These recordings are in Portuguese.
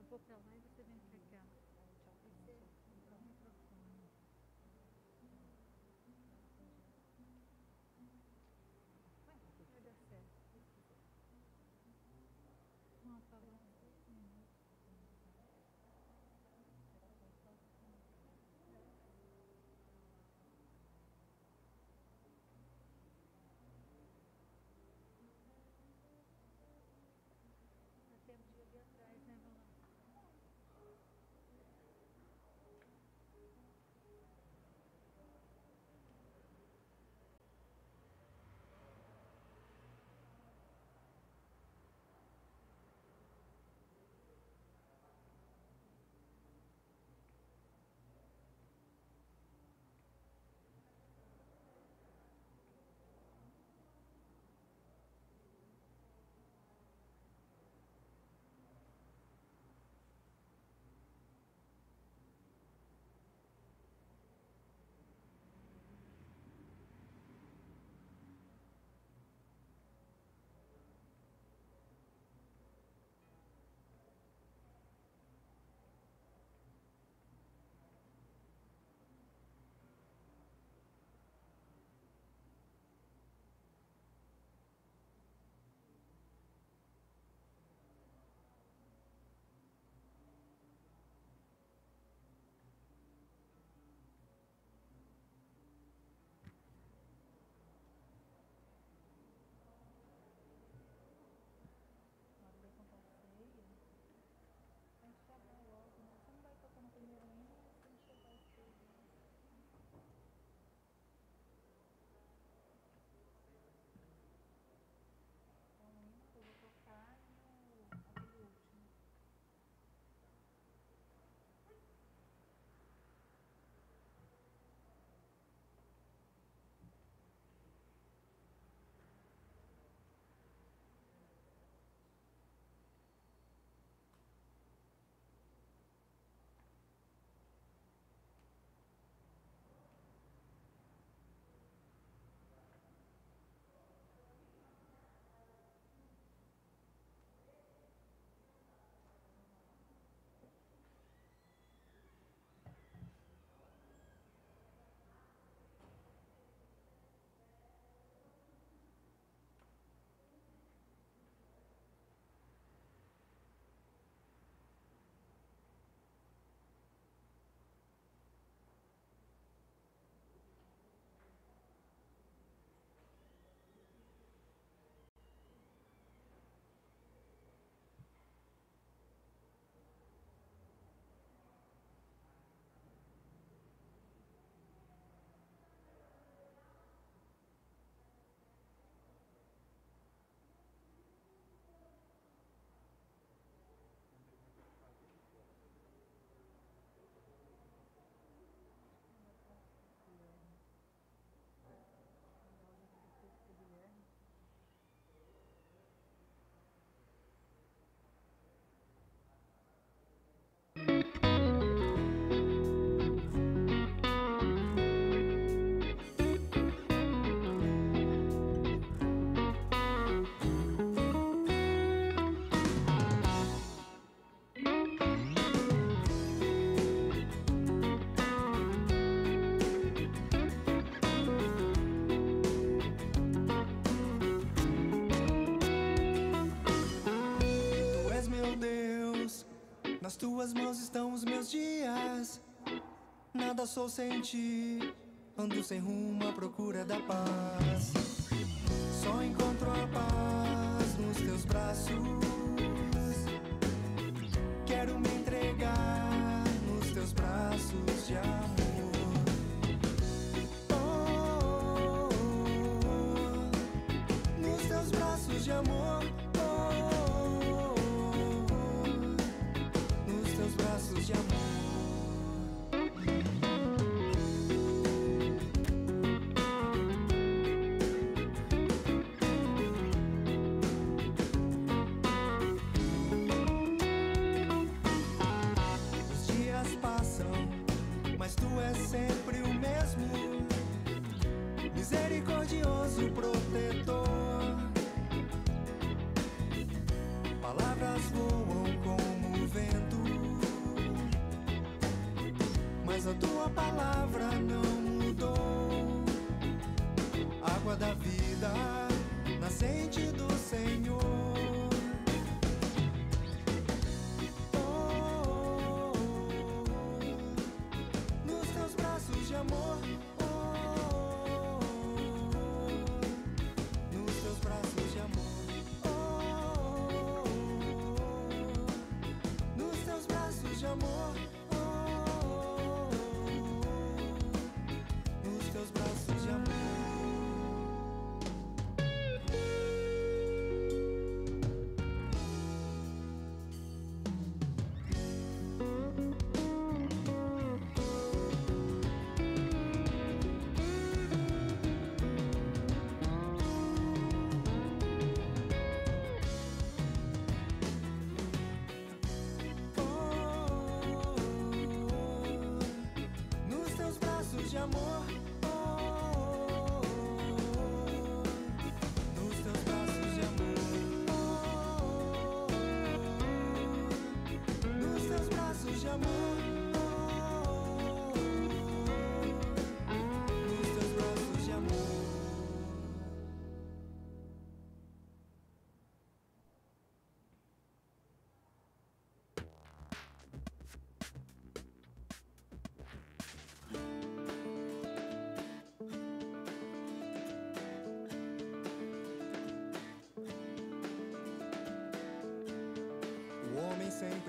vou pra lá e você vem pra cá. Tchau pra Você você. usar o microfone. Vai dar certo. Não apagou uns 2 minutos. Dá tempo de ir ali atrás, né, Rolando? Na hora da Santa Ceia, vai enxergar logo, né? Você não vai tocar no primeiro hino sem enxergar as coisas. Então, o hino eu vou tocar aquele último. Guilherme. O áudio que ele fez pro Guilherme. Tu és meu Deus, nas tuas mãos estão os meus dias. Nada sou sem ti, ando sem rumo à procura da paz. Só encontro a paz nos teus braços. Quero me entregar nos teus braços de amor. Oh, oh, oh, nos teus braços de amor. Oh, oh, oh, nos teus braços de amor.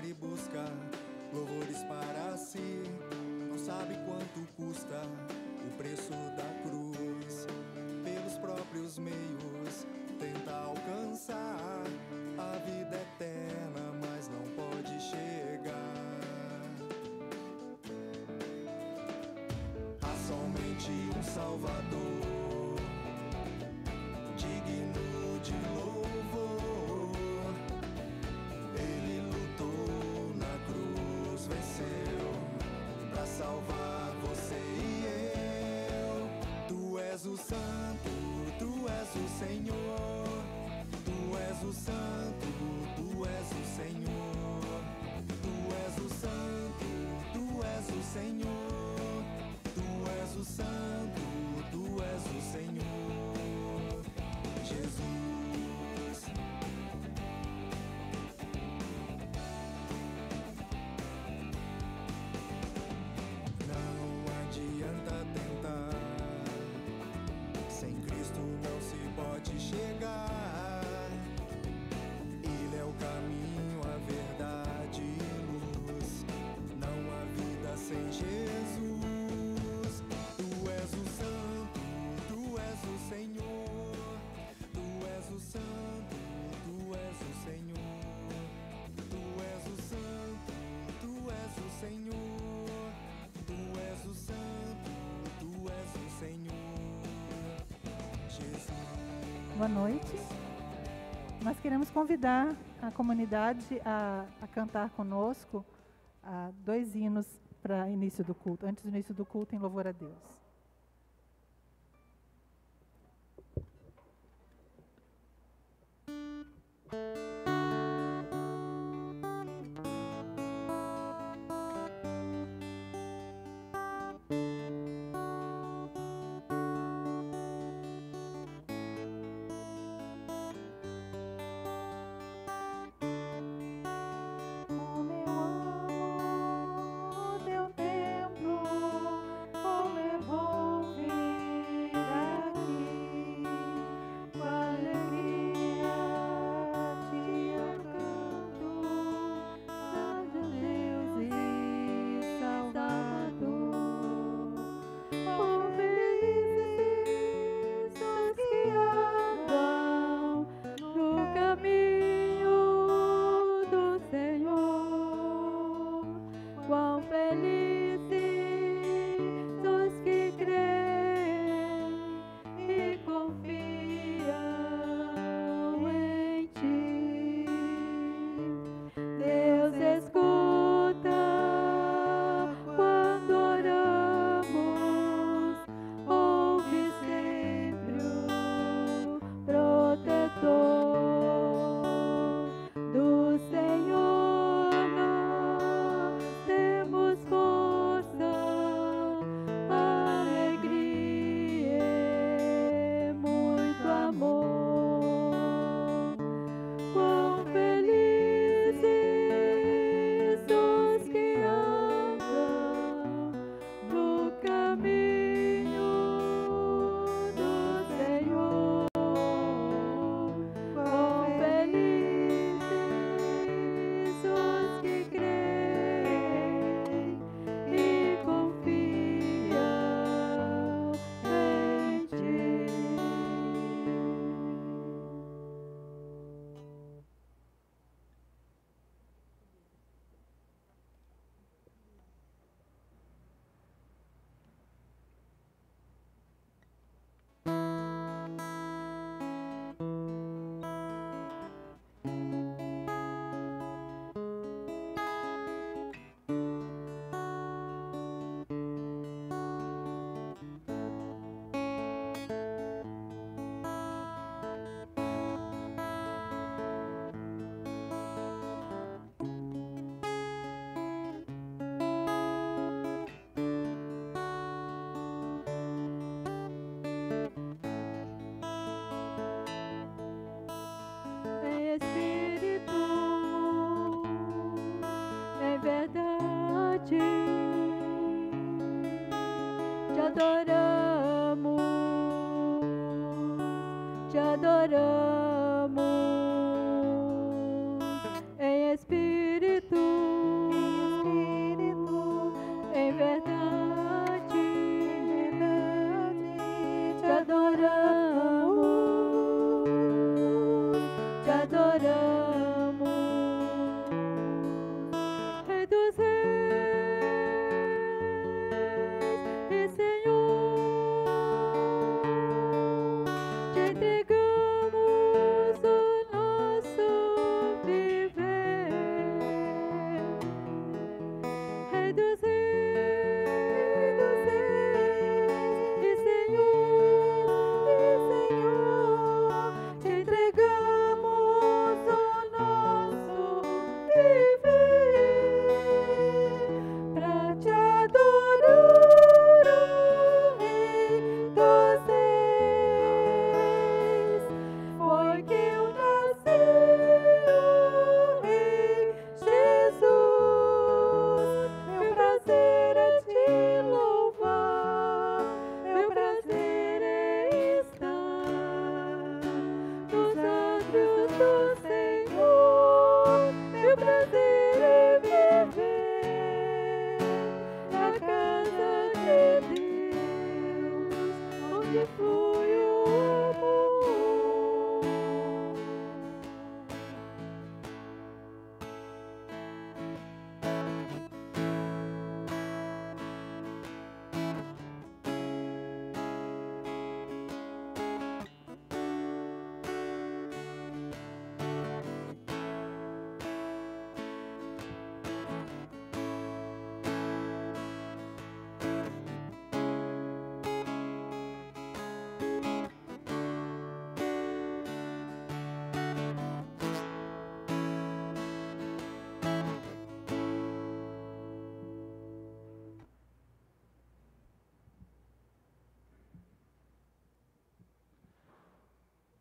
e busca louvores para si. Não sabe quanto custa o preço da cruz. Pelos próprios meios tenta alcançar a vida eterna, mas não pode chegar. Há somente um Salvador, digno de louvor. Ele lutou na cruz, venceu pra salvar você e eu. Tu és o Santo, tu és o Senhor. Tu és o Santo, tu és o Senhor. Tu és o Santo, tu és o Senhor. Tu és o Santo, tu és o Senhor. Jesus. Não adianta tentar, sem Cristo não se pode chegar. Ele é o caminho, a verdade e luz. Não há vida sem Jesus. Tu és o Santo, tu és o Senhor. Tu és o Santo, tu és o Senhor. Tu és o Santo, tu és o Senhor. Tu és o Santo, tu és o Senhor. Jesus. Boa noite. Nós queremos convidar a comunidade a cantar conosco 2 hinos para início do culto, antes do início do culto, em louvor a Deus. adoramos, te adoramos em espírito Tenho prazer em viver na casa de Deus, onde flui o amor.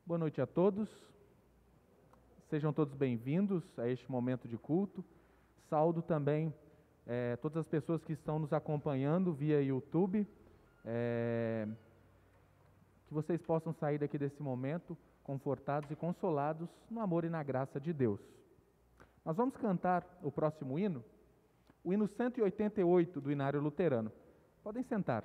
Boa noite a todos, sejam todos bem-vindos a este momento de culto. Saúdo também todas as pessoas que estão nos acompanhando via YouTube, que vocês possam sair daqui desse momento confortados e consolados no amor e na graça de Deus. Nós vamos cantar o próximo hino, o hino 188 do Inário Luterano. Podem sentar.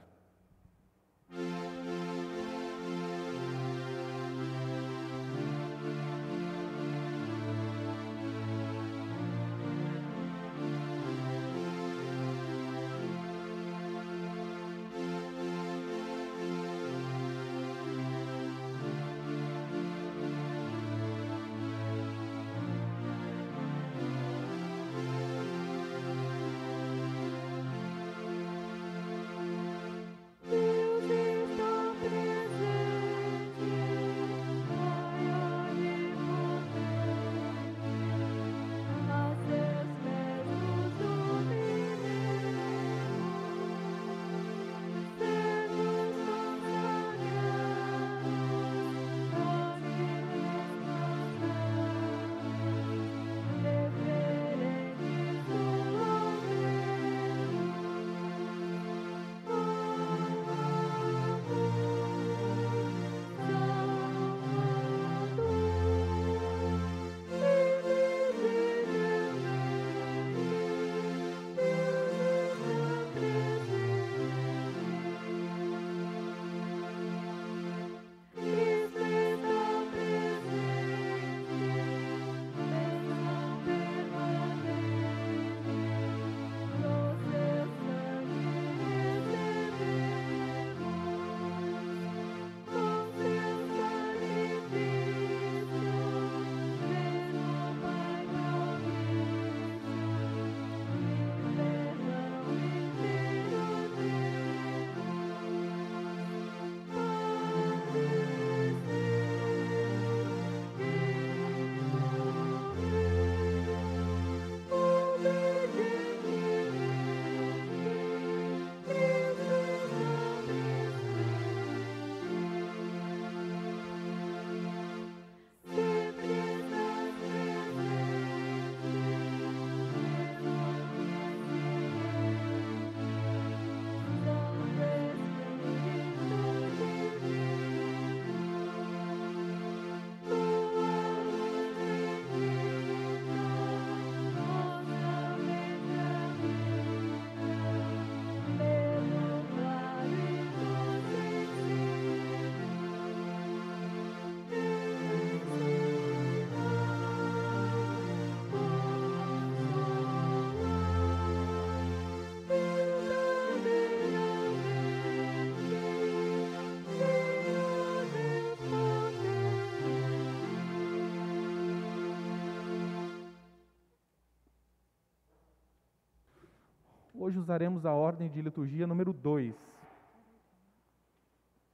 Hoje usaremos a ordem de liturgia número 2.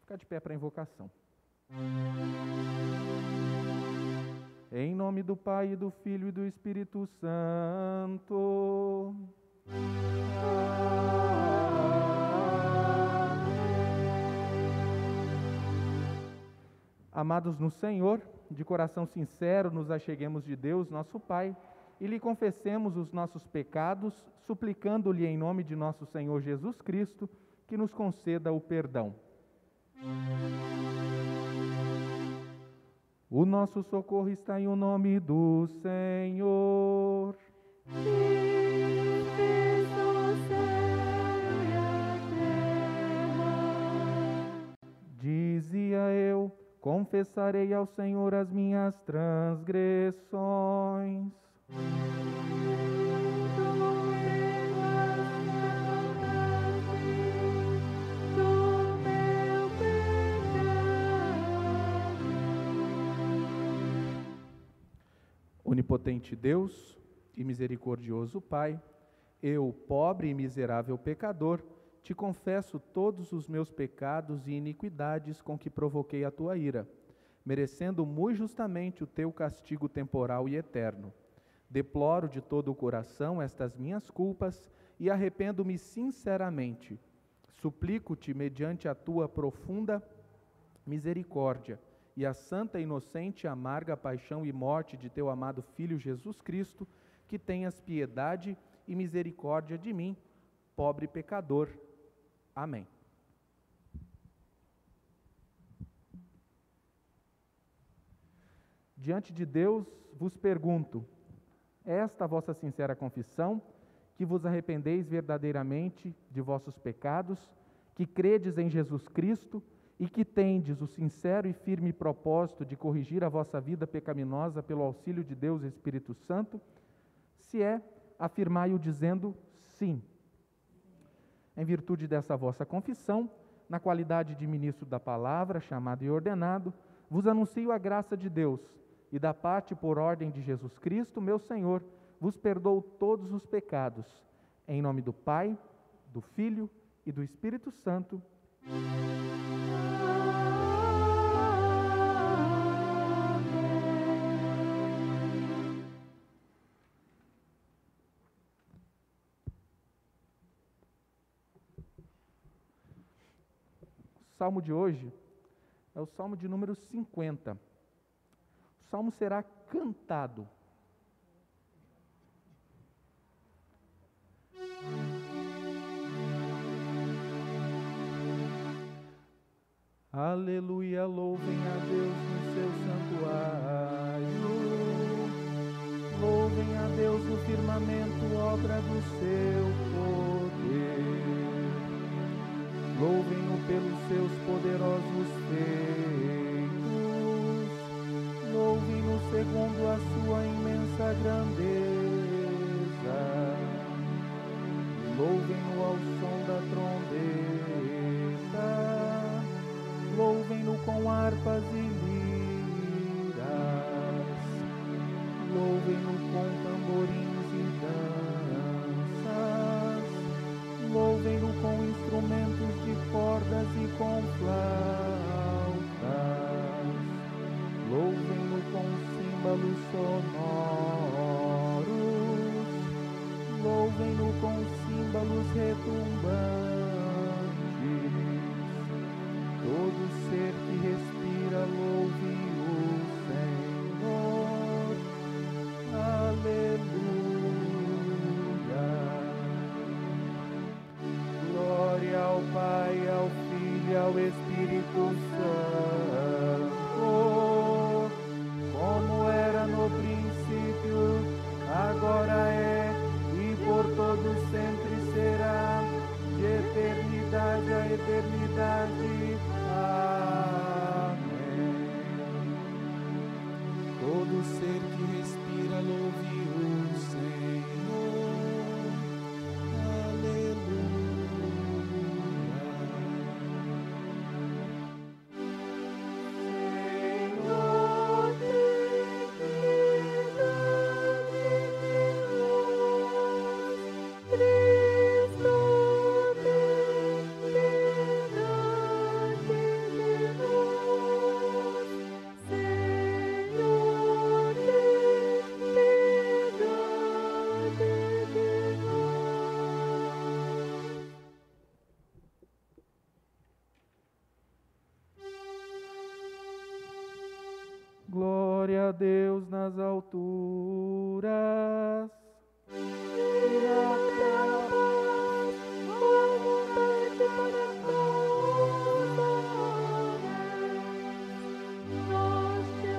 Ficar de pé para a invocação. Em nome do Pai, e do Filho e do Espírito Santo. Amados no Senhor, de coração sincero nos acheguemos de Deus, nosso Pai, e lhe confessemos os nossos pecados, suplicando-lhe em nome de nosso Senhor Jesus Cristo, que nos conceda o perdão. O nosso socorro está em o nome do Senhor. Que fez o céu e a terra. Dizia eu, confessarei ao Senhor as minhas transgressões. Onipotente Deus e misericordioso Pai, eu, pobre e miserável pecador, te confesso todos os meus pecados e iniquidades com que provoquei a tua ira, merecendo muito justamente o teu castigo temporal e eterno. Deploro de todo o coração estas minhas culpas e arrependo-me sinceramente. Suplico-te, mediante a tua profunda misericórdia, e a santa, inocente e amarga paixão e morte de teu amado Filho Jesus Cristo, que tenhas piedade e misericórdia de mim, pobre pecador. Amém. Diante de Deus vos pergunto, é esta a vossa sincera confissão, que vos arrependeis verdadeiramente de vossos pecados, que credes em Jesus Cristo, e que tendes o sincero e firme propósito de corrigir a vossa vida pecaminosa pelo auxílio de Deus e Espírito Santo? Se é, afirmai-o dizendo sim. Em virtude dessa vossa confissão, na qualidade de ministro da palavra, chamado e ordenado, vos anuncio a graça de Deus, e da parte por ordem de Jesus Cristo, meu Senhor, vos perdoo todos os pecados. Em nome do Pai, do Filho e do Espírito Santo. O salmo de hoje é o salmo de número 50. O salmo será cantado. Aleluia, louvem a Deus no seu santuário. Louvem a Deus no firmamento, obra do seu poder. Louvem-o pelos seus poderosos feitos. Louvem-no segundo a sua imensa grandeza. Louvem-no ao som da trombeta. Louvem-no com harpas e liras. Louvem-no com tamborins e danças. Louvem-no com instrumentos de cordas e com flautas. Louvem-no com símbolos sonoros. Louvem-no com símbolos retumbantes. Todo ser que respira, louve o Senhor. Aleluia. Glória ao Pai, ao Filho e ao Espírito Santo, como era no princípio, agora é e por todo sempre será, de eternidade a eternidade. Amém. Todo ser que respira, louve o Senhor. Aleluia. Glória a Deus nas alturas. Nós te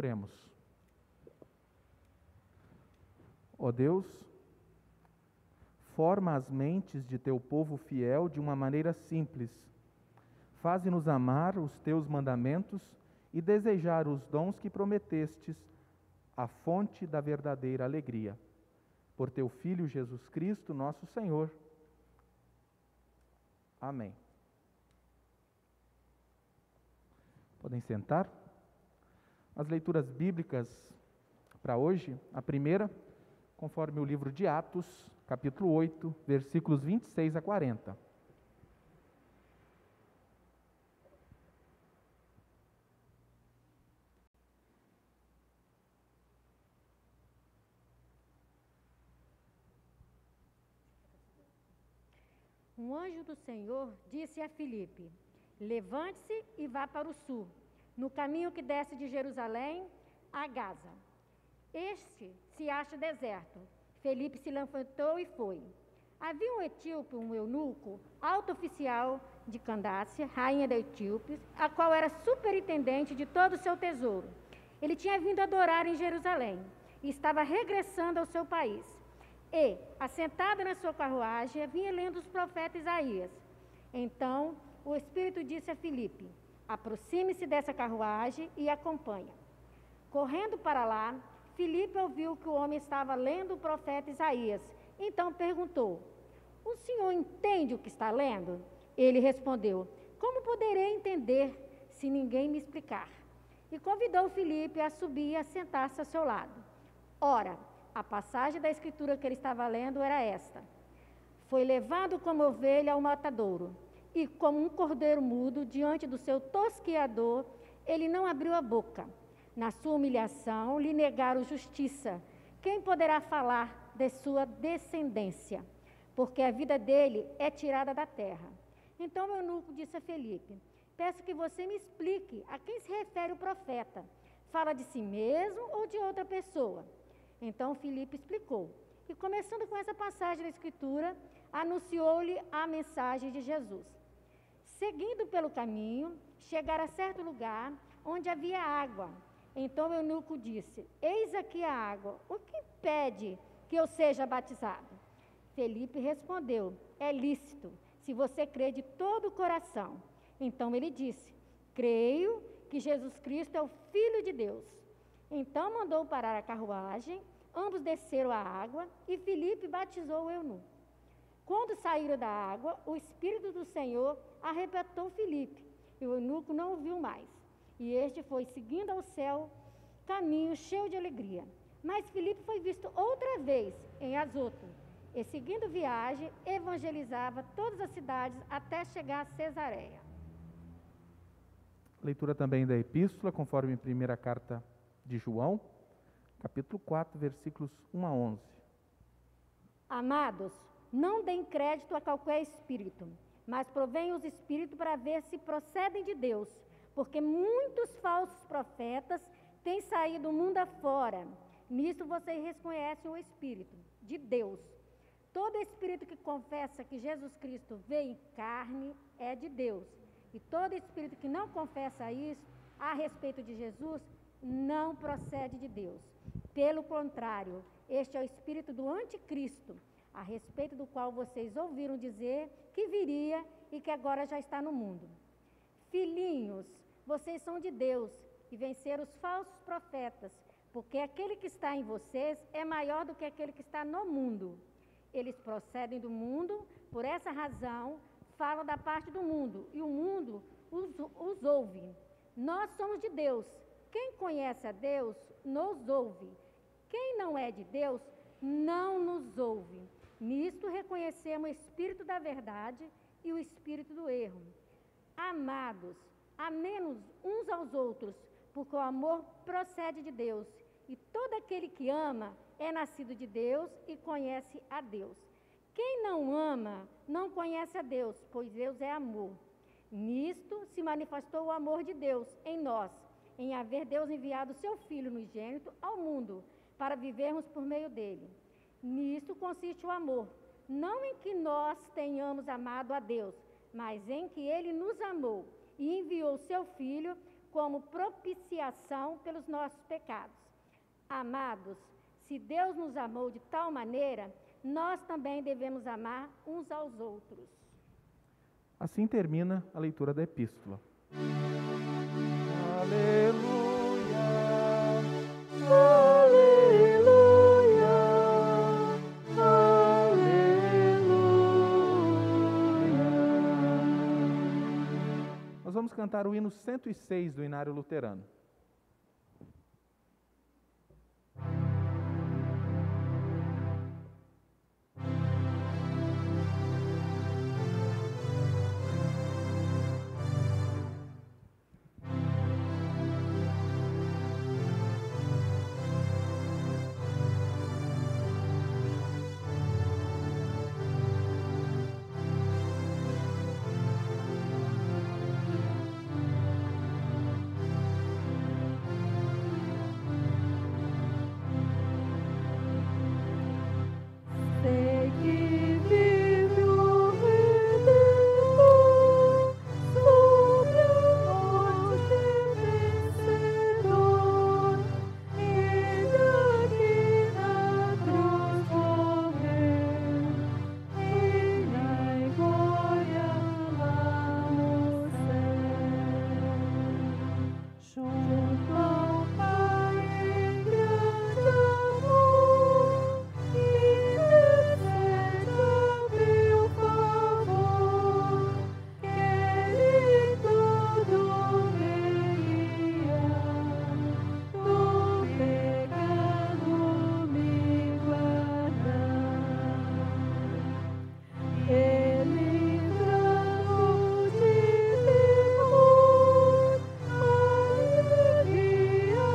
Oremos. Ó Deus, forma as mentes de teu povo fiel de uma maneira simples. Faze-nos amar os teus mandamentos e desejar os dons que prometestes, a fonte da verdadeira alegria. Por teu Filho Jesus Cristo, nosso Senhor. Amém. Podem sentar. As leituras bíblicas para hoje, a primeira, conforme o livro de Atos, capítulo 8, versículos 26 a 40. Um anjo do Senhor disse a Filipe: levante-se e vá para o sul, no caminho que desce de Jerusalém a Gaza. Este se acha deserto. Filipe se levantou e foi. Havia um etíope, um eunuco, alto oficial de Candace, rainha da Etiópia, a qual era superintendente de todo o seu tesouro. Ele tinha vindo adorar em Jerusalém e estava regressando ao seu país. E, assentado na sua carruagem, vinha lendo os profetas Isaías. Então, o Espírito disse a Filipe: aproxime-se dessa carruagem e acompanha. Correndo para lá, Filipe ouviu que o homem estava lendo o profeta Isaías. Então perguntou: o senhor entende o que está lendo? Ele respondeu: como poderei entender se ninguém me explicar? E convidou Filipe a subir e a sentar-se ao seu lado. Ora, a passagem da escritura que ele estava lendo era esta: foi levado como ovelha ao matadouro, e como um cordeiro mudo diante do seu tosquiador, ele não abriu a boca. Na sua humilhação, lhe negaram justiça. Quem poderá falar de sua descendência? Porque a vida dele é tirada da terra. Então o eunuco disse a Filipe: peço que você me explique a quem se refere o profeta. Fala de si mesmo ou de outra pessoa? Então Filipe explicou. E começando com essa passagem da Escritura, anunciou-lhe a mensagem de Jesus. Seguindo pelo caminho, chegaram a certo lugar onde havia água. Então o eunuco disse: eis aqui a água, o que impede que eu seja batizado? Filipe respondeu: é lícito, se você crê de todo o coração. Então ele disse: creio que Jesus Cristo é o Filho de Deus. Então mandou parar a carruagem, ambos desceram a água e Filipe batizou o eunuco. Quando saíram da água, o Espírito do Senhor arrebatou Filipe, e o eunuco não o viu mais. E este foi seguindo ao céu, caminho cheio de alegria. Mas Filipe foi visto outra vez em Azoto, e seguindo viagem, evangelizava todas as cidades até chegar a Cesareia. Leitura também da epístola, conforme a primeira carta de João, capítulo 4, versículos 1 a 11. Amados, não deem crédito a qualquer espírito, mas provenham os espíritos para ver se procedem de Deus, porque muitos falsos profetas têm saído do mundo afora. Nisso vocês reconhecem o Espírito de Deus. Todo espírito que confessa que Jesus Cristo veio em carne é de Deus. E todo espírito que não confessa isso a respeito de Jesus não procede de Deus. Pelo contrário, este é o espírito do anticristo, a respeito do qual vocês ouviram dizer que viria e que agora já está no mundo. Filhinhos, vocês são de Deus e venceram os falsos profetas, porque aquele que está em vocês é maior do que aquele que está no mundo. Eles procedem do mundo, por essa razão falam da parte do mundo, e o mundo os ouve. Nós somos de Deus. Quem conhece a Deus, nos ouve. Quem não é de Deus, não nos ouve. Nisto reconhecemos o espírito da verdade e o espírito do erro. Amados, amemos uns aos outros, porque o amor procede de Deus. E todo aquele que ama é nascido de Deus e conhece a Deus. Quem não ama, não conhece a Deus, pois Deus é amor. Nisto se manifestou o amor de Deus em nós, em haver Deus enviado o seu Filho unigênito ao mundo, para vivermos por meio dele. Nisto consiste o amor, não em que nós tenhamos amado a Deus, mas em que ele nos amou e enviou o seu Filho como propiciação pelos nossos pecados. Amados, se Deus nos amou de tal maneira, nós também devemos amar uns aos outros. Assim termina a leitura da epístola. Aleluia, aleluia, aleluia. Nós vamos cantar o hino 106 do Inário Luterano. Sei que vive o Redentor sobre a morte vencedor. Ele aqui na cruz morreu, Ele em glória lá no céu. Junto ao Pai em grande amor, intercede a meu favor, que Ele todo veia, do pecado me guardar. Ele livrando de temor, alivia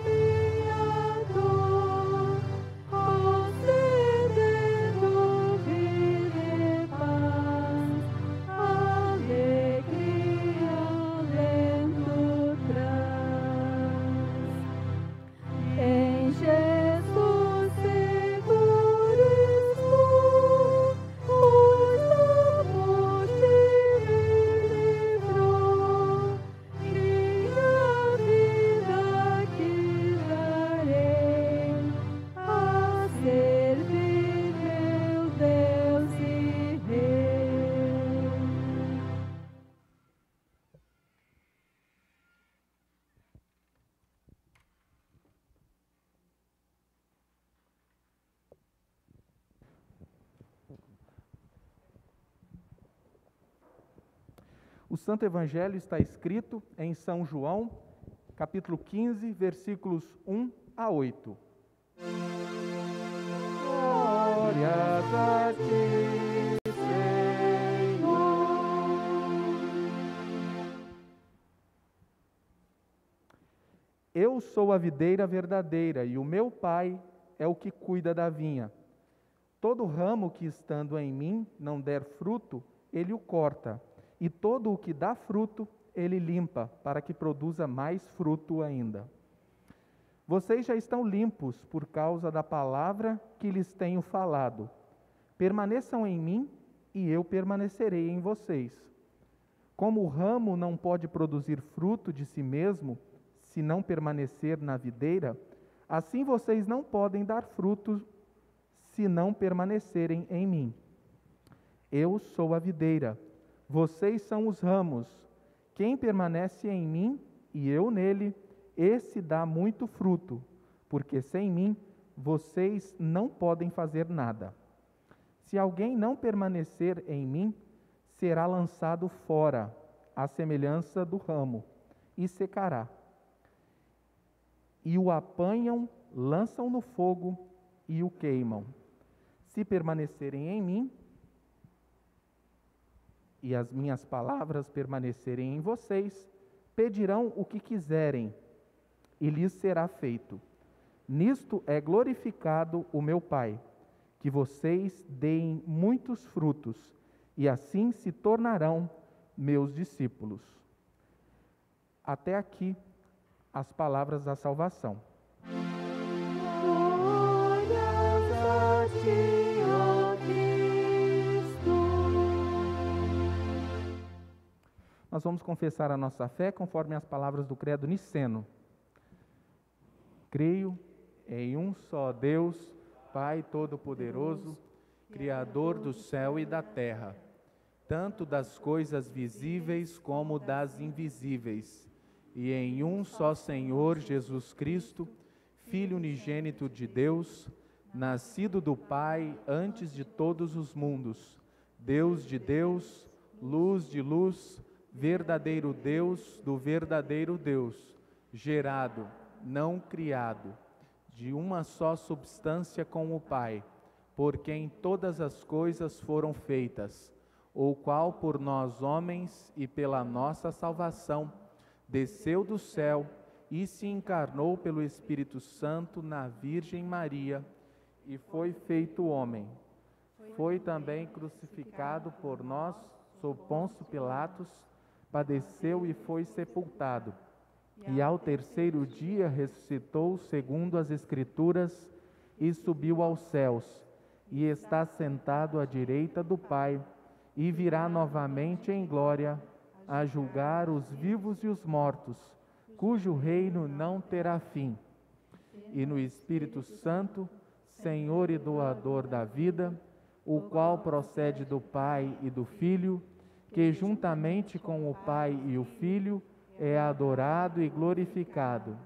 minha dor, concedendo vida e paz, alegria alento traz. Em Jesus seguro estou, pois da morte me livrou. Minha vida aqui darei, a servir meu Deus e Rei. O Santo Evangelho está escrito em São João, capítulo 15, versículos 1 a 8. Glórias a ti, Senhor. Eu sou a videira verdadeira e o meu Pai é o que cuida da vinha. Todo ramo que estando em mim não der fruto, ele o corta, e todo o que dá fruto, ele limpa, para que produza mais fruto ainda. Vocês já estão limpos por causa da palavra que lhes tenho falado. Permaneçam em mim e eu permanecerei em vocês. Como o ramo não pode produzir fruto de si mesmo, se não permanecer na videira, assim vocês não podem dar fruto se não permanecerem em mim. Eu sou a videira, vocês são os ramos. Quem permanece em mim e eu nele, esse dá muito fruto, porque sem mim vocês não podem fazer nada. Se alguém não permanecer em mim, será lançado fora, à semelhança do ramo, e secará. E o apanham, lançam no fogo e o queimam. Se permanecerem em mim, e as minhas palavras permanecerem em vocês, pedirão o que quiserem, e lhes será feito. Nisto é glorificado o meu Pai, que vocês deem muitos frutos, e assim se tornarão meus discípulos. Até aqui as palavras da salvação. Glórias a ti, ó Cristo. Nós vamos confessar a nossa fé conforme as palavras do credo niceno. Creio em um só Deus, Pai Todo-Poderoso, Criador do céu e da terra, tanto das coisas visíveis como das invisíveis, e em um só Senhor Jesus Cristo, Filho unigênito de Deus, nascido do Pai antes de todos os mundos, Deus de Deus, luz de luz, verdadeiro Deus do verdadeiro Deus, gerado, não criado, de uma só substância com o Pai, por quem todas as coisas foram feitas, o qual por nós homens e pela nossa salvação desceu do céu e se encarnou pelo Espírito Santo na Virgem Maria e foi feito homem. Foi também crucificado por nós sob Pôncio Pilatos, padeceu e foi sepultado. E ao terceiro dia ressuscitou segundo as Escrituras e subiu aos céus, e está sentado à direita do Pai, e virá novamente em glória a julgar os vivos e os mortos, cujo reino não terá fim. E no Espírito Santo, Senhor e doador da vida, o qual procede do Pai e do Filho, que juntamente com o Pai e o Filho é adorado e glorificado,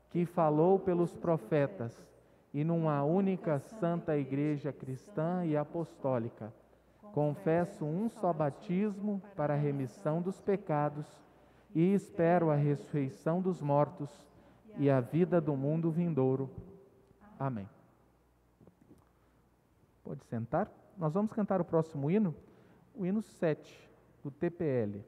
que falou pelos profetas, e numa única santa Igreja cristã e apostólica, confesso um só batismo para a remissão dos pecados e espero a ressurreição dos mortos e a vida do mundo vindouro. Amém. Pode sentar. Nós vamos cantar o próximo hino, o hino 7, do TPL.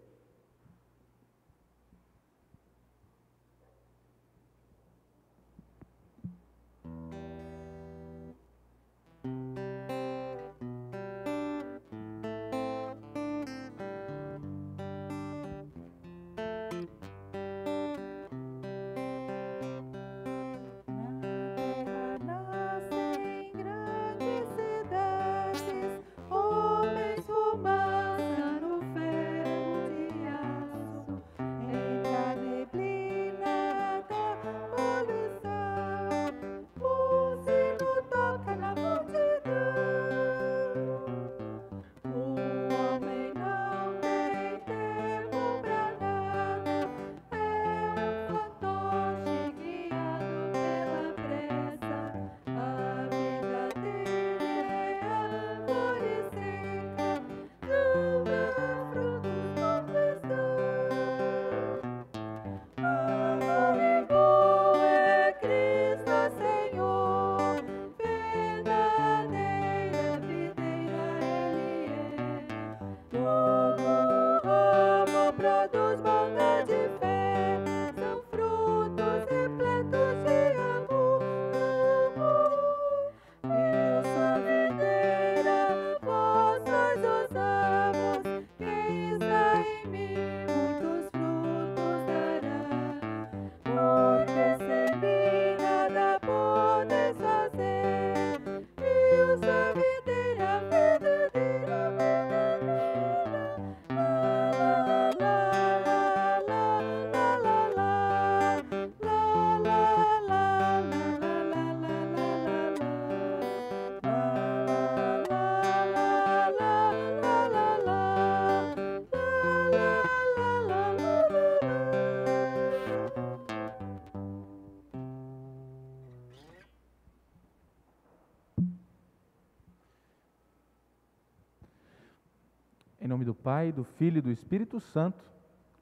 Em nome do Pai, do Filho e do Espírito Santo.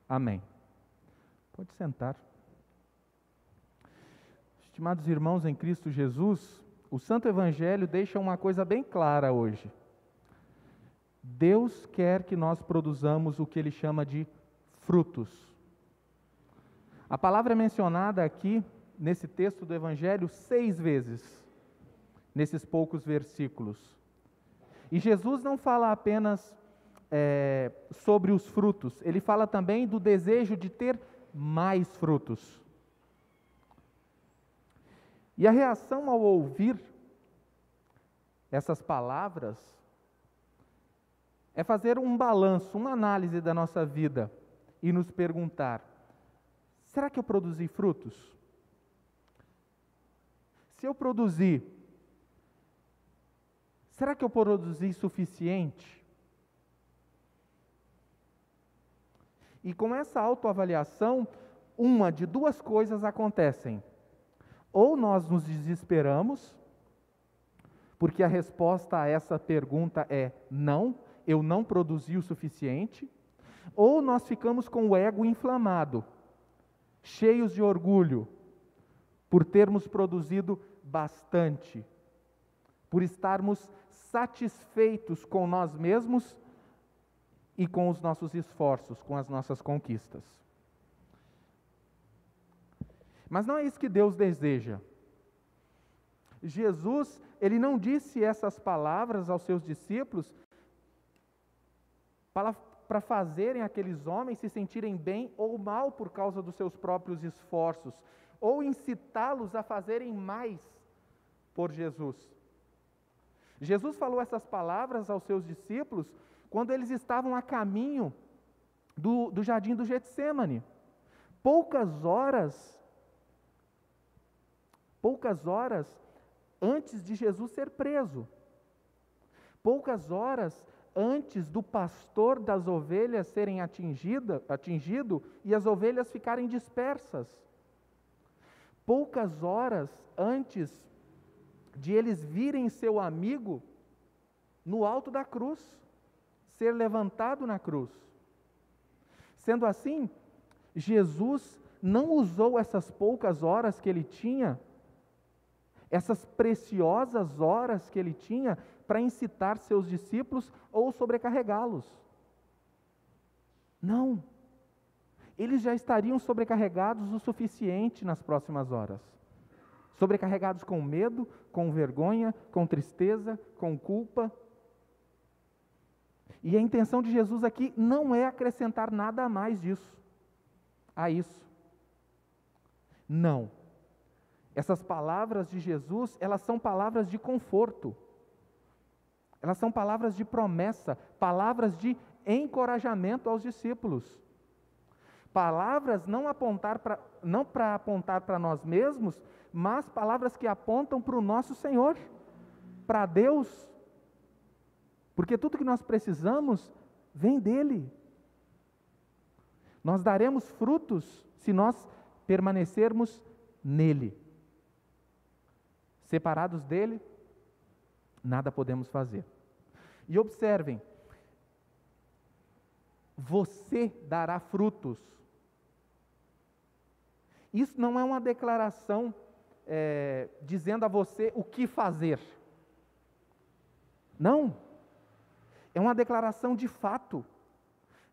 Amém. Pode sentar. Estimados irmãos em Cristo Jesus, o Santo Evangelho deixa uma coisa bem clara hoje. Deus quer que nós produzamos o que Ele chama de frutos. A palavra é mencionada aqui, nesse texto do Evangelho, 6 vezes, nesses poucos versículos. E Jesus não fala apenas sobre os frutos, Ele fala também do desejo de ter mais frutos. E a reação ao ouvir essas palavras é fazer um balanço, uma análise da nossa vida e nos perguntar: será que eu produzi frutos? Se eu produzi, será que eu produzi suficiente? E com essa autoavaliação, uma de duas coisas acontecem. Ou nós nos desesperamos, porque a resposta a essa pergunta é não, eu não produzi o suficiente, ou nós ficamos com o ego inflamado, cheios de orgulho, por termos produzido bastante, por estarmos satisfeitos com nós mesmos e com os nossos esforços, com as nossas conquistas. Mas não é isso que Deus deseja. Jesus, ele não disse essas palavras aos seus discípulos para fazerem aqueles homens se sentirem bem ou mal por causa dos seus próprios esforços, ou incitá-los a fazerem mais por Jesus. Jesus falou essas palavras aos seus discípulos quando eles estavam a caminho do jardim do Getsêmani. Poucas horas antes de Jesus ser preso. Poucas horas antes do pastor das ovelhas serem atingido e as ovelhas ficarem dispersas. Poucas horas antes de eles virem seu amigo no alto da cruz, ser levantado na cruz. Sendo assim, Jesus não usou essas poucas horas que ele tinha, essas preciosas horas que ele tinha, para incitar seus discípulos ou sobrecarregá-los. Não. Eles já estariam sobrecarregados o suficiente nas próximas horas. Sobrecarregados com medo, com vergonha, com tristeza, com culpa. E a intenção de Jesus aqui não é acrescentar nada a mais disso, a isso. Não. Essas palavras de Jesus, elas são palavras de conforto. Elas são palavras de promessa, palavras de encorajamento aos discípulos. Palavras não para apontar para nós mesmos, mas palavras que apontam para o nosso Senhor, para Deus. Porque tudo que nós precisamos vem dEle. Nós daremos frutos se nós permanecermos nele. Separados dele, nada podemos fazer. E observem, você dará frutos. Isso não é uma declaração dizendo a você o que fazer. Não. É uma declaração de fato,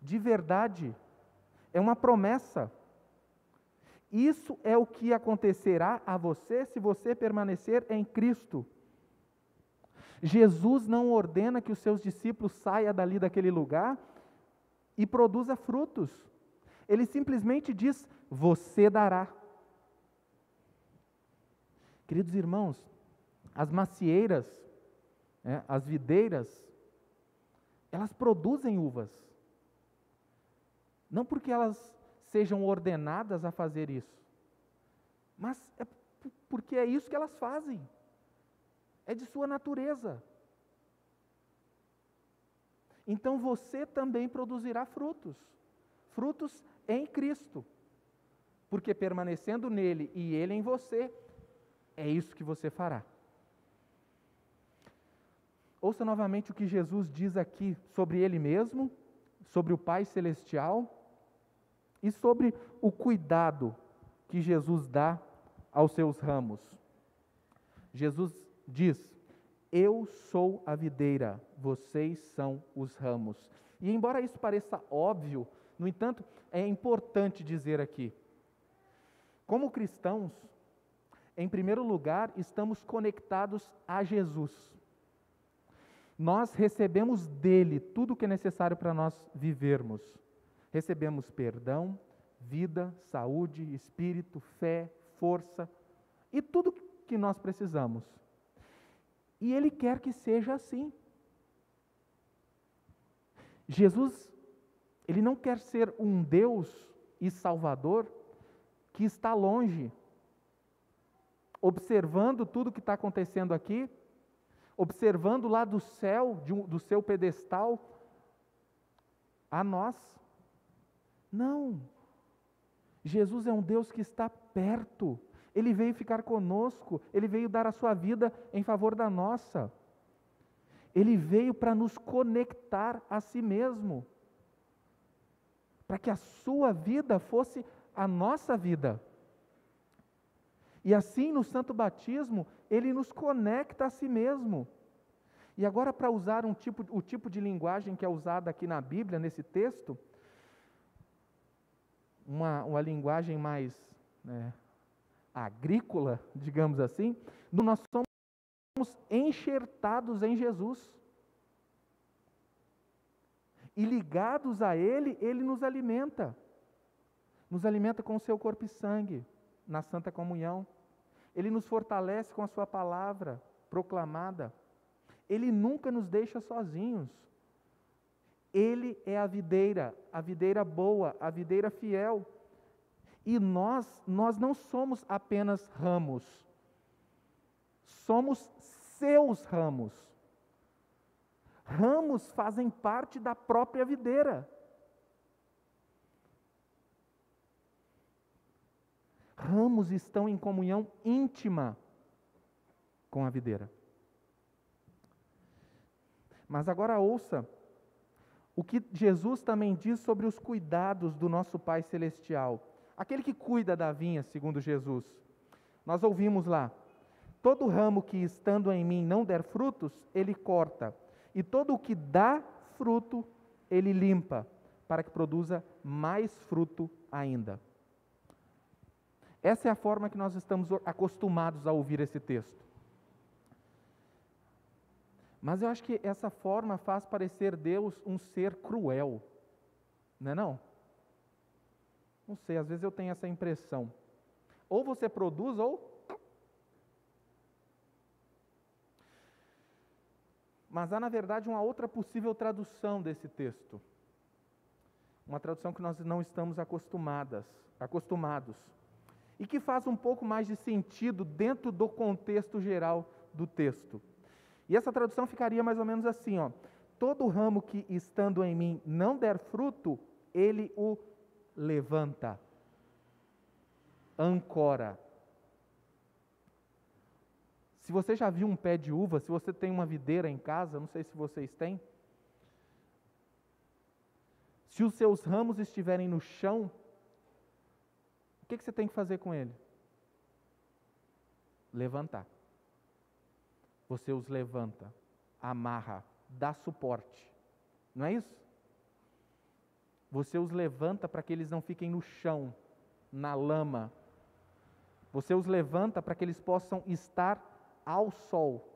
de verdade. É uma promessa. Isso é o que acontecerá a você se você permanecer em Cristo. Jesus não ordena que os seus discípulos saiam dali daquele lugar e produza frutos. Ele simplesmente diz: você dará. Queridos irmãos, as macieiras, as videiras, elas produzem uvas. Não porque elas sejam ordenadas a fazer isso, mas é porque é isso que elas fazem. É de sua natureza. Então você também produzirá frutos. Frutos em Cristo. Porque permanecendo nele e ele em você, é isso que você fará. Ouça novamente o que Jesus diz aqui sobre ele mesmo, sobre o Pai Celestial e sobre o cuidado que Jesus dá aos seus ramos. Jesus diz: eu sou a videira, vocês são os ramos. E embora isso pareça óbvio, no entanto, é importante dizer aqui, como cristãos, em primeiro lugar, estamos conectados a Jesus. Nós recebemos dele tudo o que é necessário para nós vivermos. Recebemos perdão, vida, saúde, espírito, fé, força e tudo que nós precisamos. E ele quer que seja assim. Jesus Ele não quer ser um Deus e Salvador que está longe, observando tudo que está acontecendo aqui, observando lá do céu, do seu pedestal, a nós. Não. Jesus é um Deus que está perto. Ele veio ficar conosco, Ele veio dar a sua vida em favor da nossa. Ele veio para nos conectar a si mesmo, para que a sua vida fosse a nossa vida. E assim, no santo batismo, Ele nos conecta a si mesmo. E agora, para usar o tipo de linguagem que é usada aqui na Bíblia, nesse texto, uma linguagem mais agrícola, digamos assim, nós somos enxertados em Jesus. E ligados a Ele, Ele nos alimenta. Nos alimenta com o seu corpo e sangue, na Santa Comunhão. Ele nos fortalece com a sua palavra proclamada. Ele nunca nos deixa sozinhos. Ele é a videira boa, a videira fiel. E nós não somos apenas ramos. Somos seus ramos. Ramos fazem parte da própria videira. Ramos estão em comunhão íntima com a videira. Mas agora ouça o que Jesus também diz sobre os cuidados do nosso Pai Celestial. Aquele que cuida da vinha, segundo Jesus. Nós ouvimos lá: todo ramo que estando em mim não der frutos, Ele corta. E todo o que dá fruto, Ele limpa, para que produza mais fruto ainda. Essa é a forma que nós estamos acostumados a ouvir esse texto. Mas eu acho que essa forma faz parecer Deus um ser cruel. Não é não? Não sei, às vezes eu tenho essa impressão. Ou você produz, ou... Mas há, na verdade, uma outra possível tradução desse texto. Uma tradução que nós não estamos acostumados. E que faz um pouco mais de sentido dentro do contexto geral do texto. E essa tradução ficaria mais ou menos assim, ó: todo ramo que estando em mim não der fruto, Ele o levanta, ancora. Se você já viu um pé de uva, se você tem uma videira em casa, não sei se vocês têm, se os seus ramos estiverem no chão, o que você tem que fazer com ele? Levantar. Você os levanta, amarra, dá suporte. Não é isso? Você os levanta para que eles não fiquem no chão, na lama. Você os levanta para que eles possam estar ao sol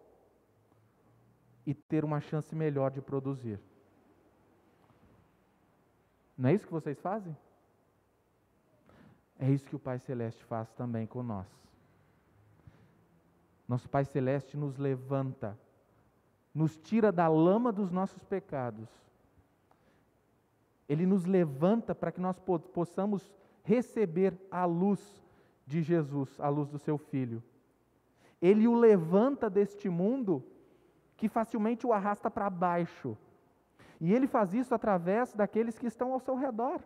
e ter uma chance melhor de produzir. Não é isso que vocês fazem? É isso que o Pai Celeste faz também com nós. Nosso Pai Celeste nos levanta, nos tira da lama dos nossos pecados. Ele nos levanta para que nós possamos receber a luz de Jesus, a luz do seu Filho. Ele o levanta deste mundo que facilmente o arrasta para baixo. E Ele faz isso através daqueles que estão ao seu redor,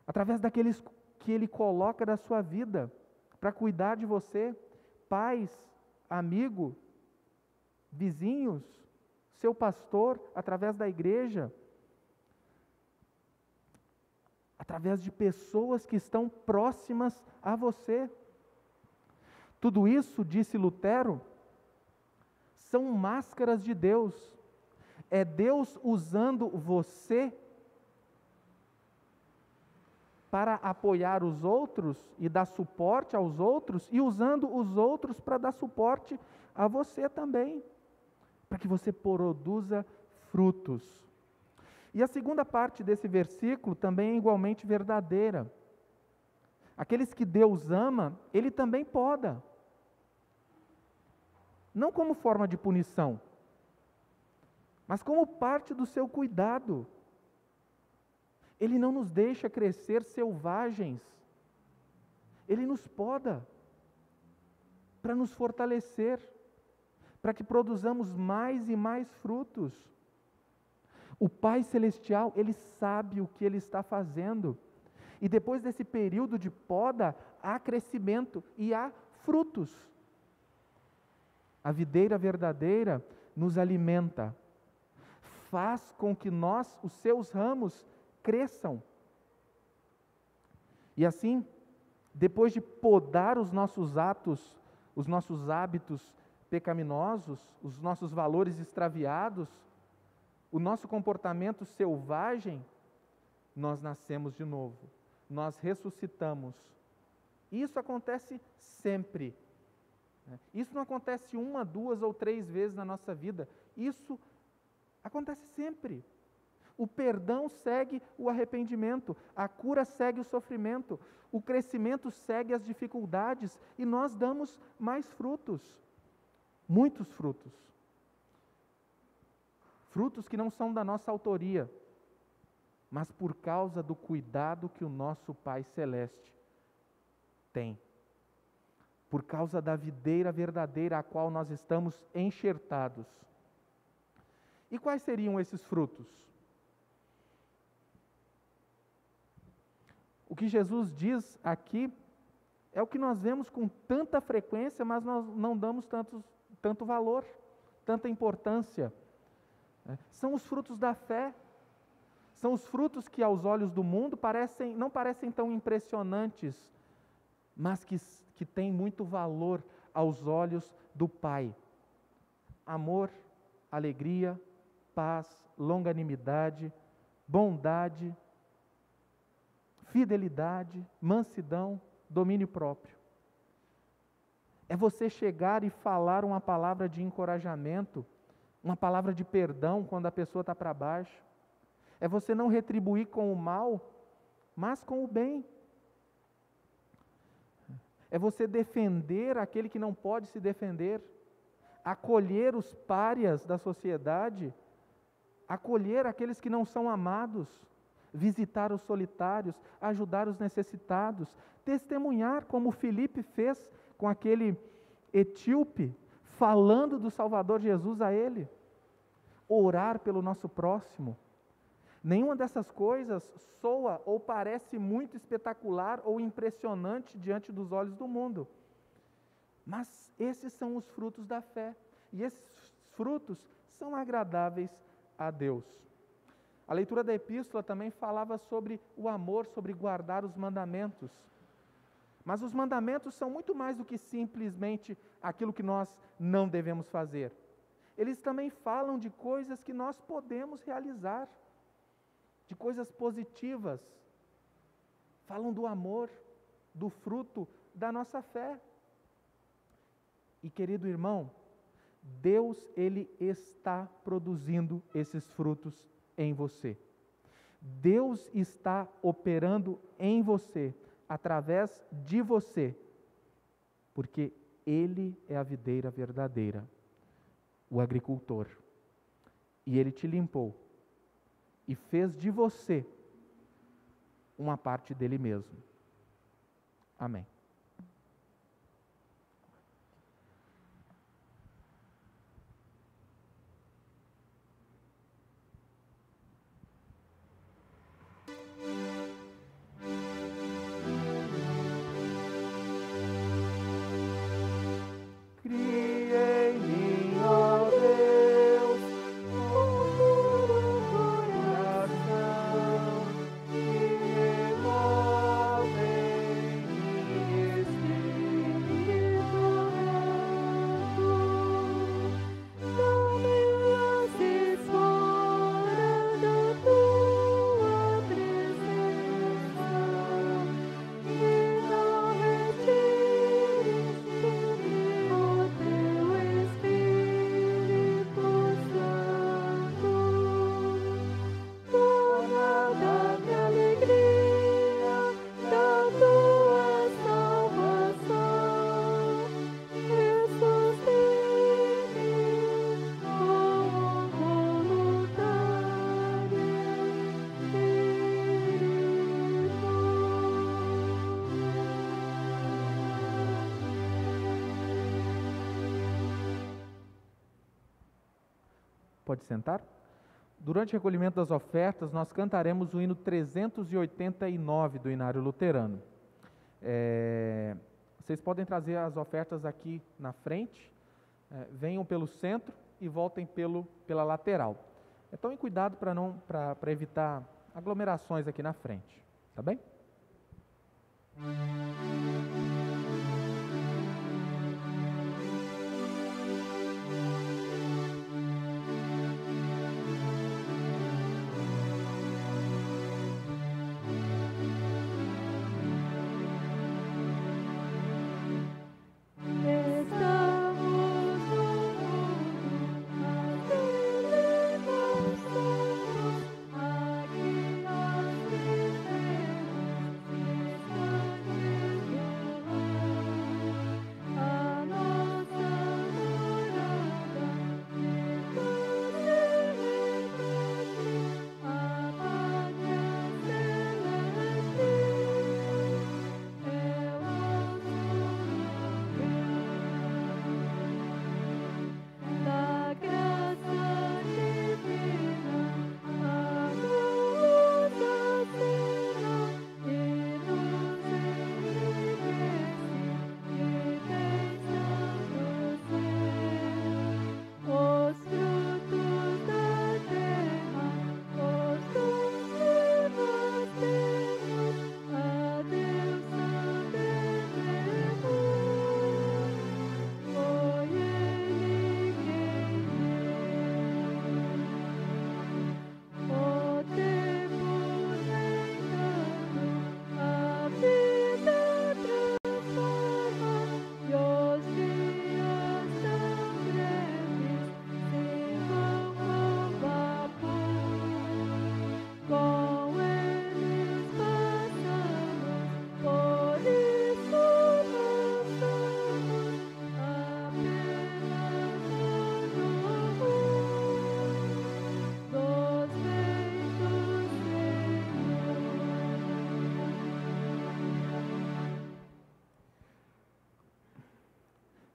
através daqueles que Ele coloca da sua vida para cuidar de você, pais, amigo, vizinhos, seu pastor, através da igreja, através de pessoas que estão próximas a você. Tudo isso, disse Lutero, são máscaras de Deus. É Deus usando você para apoiar os outros e dar suporte aos outros, e usando os outros para dar suporte a você também, para que você produza frutos. E a segunda parte desse versículo também é igualmente verdadeira. Aqueles que Deus ama, Ele também poda. Não como forma de punição, mas como parte do seu cuidado. Ele não nos deixa crescer selvagens. Ele nos poda para nos fortalecer, para que produzamos mais e mais frutos. O Pai Celestial, Ele sabe o que Ele está fazendo. E depois desse período de poda, há crescimento e há frutos. A videira verdadeira nos alimenta, faz com que nós, os seus ramos, cresçam. E assim, depois de podar os nossos atos, os nossos hábitos pecaminosos, os nossos valores extraviados, o nosso comportamento selvagem, nós nascemos de novo, nós ressuscitamos. Isso acontece sempre. Isso não acontece 1, 2 ou 3 vezes na nossa vida. Isso acontece sempre. O perdão segue o arrependimento, a cura segue o sofrimento, o crescimento segue as dificuldades e nós damos mais frutos, muitos frutos. Frutos que não são da nossa autoria, mas por causa do cuidado que o nosso Pai Celeste tem. Por causa da videira verdadeira a qual nós estamos enxertados. E quais seriam esses frutos? O que Jesus diz aqui é o que nós vemos com tanta frequência, mas nós não damos tanto valor, tanta importância. São os frutos da fé. São os frutos que aos olhos do mundo não parecem tão impressionantes, mas que têm muito valor aos olhos do Pai. Amor, alegria, paz, longanimidade, bondade, fidelidade, mansidão, domínio próprio. É você chegar e falar uma palavra de encorajamento, uma palavra de perdão quando a pessoa está para baixo. É você não retribuir com o mal, mas com o bem. É você defender aquele que não pode se defender, acolher os párias da sociedade, acolher aqueles que não são amados, visitar os solitários, ajudar os necessitados, testemunhar como Filipe fez com aquele etíope, falando do Salvador Jesus a ele, orar pelo nosso próximo. Nenhuma dessas coisas soa ou parece muito espetacular ou impressionante diante dos olhos do mundo. Mas esses são os frutos da fé. E esses frutos são agradáveis a Deus. A leitura da epístola também falava sobre o amor, sobre guardar os mandamentos. Mas os mandamentos são muito mais do que simplesmente aquilo que nós não devemos fazer. Eles também falam de coisas que nós podemos realizar, de coisas positivas. Falam do amor, do fruto da nossa fé. E querido irmão, Deus, Ele está produzindo esses frutos em você. Deus está operando em você, através de você, porque Ele é a videira verdadeira, o agricultor. E Ele te limpou e fez de você uma parte dele mesmo. Amém. Pode sentar. Durante o recolhimento das ofertas, nós cantaremos o hino 389 do Inário Luterano. Vocês podem trazer as ofertas aqui na frente, venham pelo centro e voltem pela lateral. Tomem cuidado para evitar aglomerações aqui na frente, tá bem?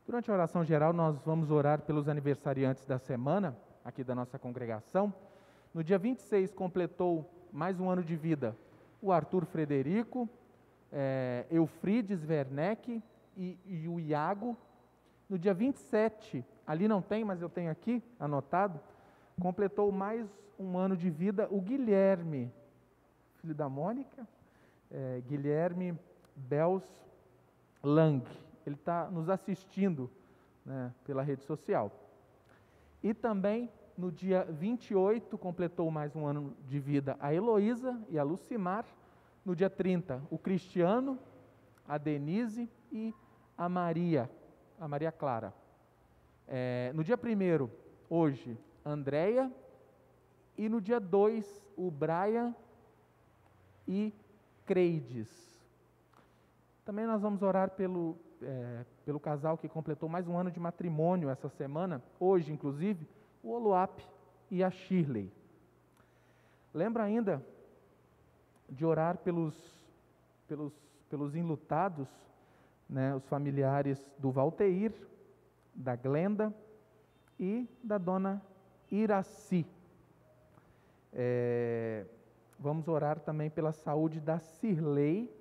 Durante a oração geral, nós vamos orar pelos aniversariantes da semana, aqui da nossa congregação. No dia 26, completou mais um ano de vida o Arthur Frederico, Eufrides Werneck e o Iago. No dia 27, ali não tem, mas eu tenho aqui anotado, completou mais um ano de vida o Guilherme, filho da Mônica, Guilherme Bels Lang. Ele está nos assistindo, né, pela rede social. E também, no dia 28, completou mais um ano de vida a Heloísa e a Lucimar. No dia 30, o Cristiano, a Denise e a Maria Clara. No dia 1º, hoje, a Andréia. E no dia 2, o Brian e Creides. Também nós vamos orar pelo casal que completou mais um ano de matrimônio essa semana, hoje inclusive, o Oluap e a Shirley. Lembra ainda de orar pelos enlutados, né, os familiares do Valteir, da Glenda e da dona Iraci. Vamos orar também pela saúde da Cirlei,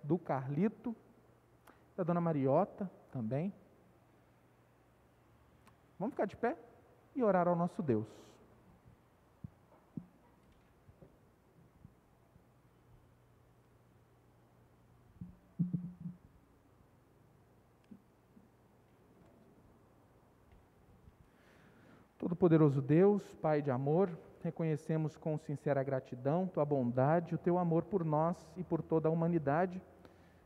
do Carlito, da dona Mariota também. Vamos ficar de pé e orar ao nosso Deus. Todo-Poderoso Deus, Pai de amor, reconhecemos com sincera gratidão Tua bondade, o Teu amor por nós e por toda a humanidade,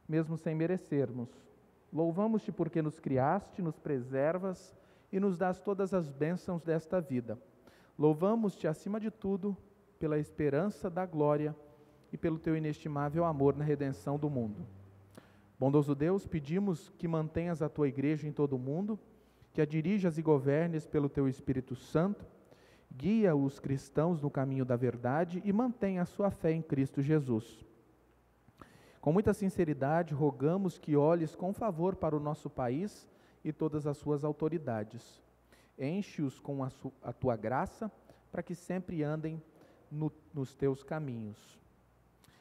mesmo sem merecermos. Louvamos-te porque nos criaste, nos preservas e nos dás todas as bênçãos desta vida. Louvamos-te, acima de tudo, pela esperança da glória e pelo Teu inestimável amor na redenção do mundo. Bondoso Deus, pedimos que mantenhas a Tua igreja em todo o mundo, que a dirijas e governes pelo Teu Espírito Santo, guia os cristãos no caminho da verdade e mantenha a sua fé em Cristo Jesus. Com muita sinceridade, rogamos que olhes com favor para o nosso país e todas as suas autoridades. enche-os com a tua graça, para que sempre andem nos teus caminhos.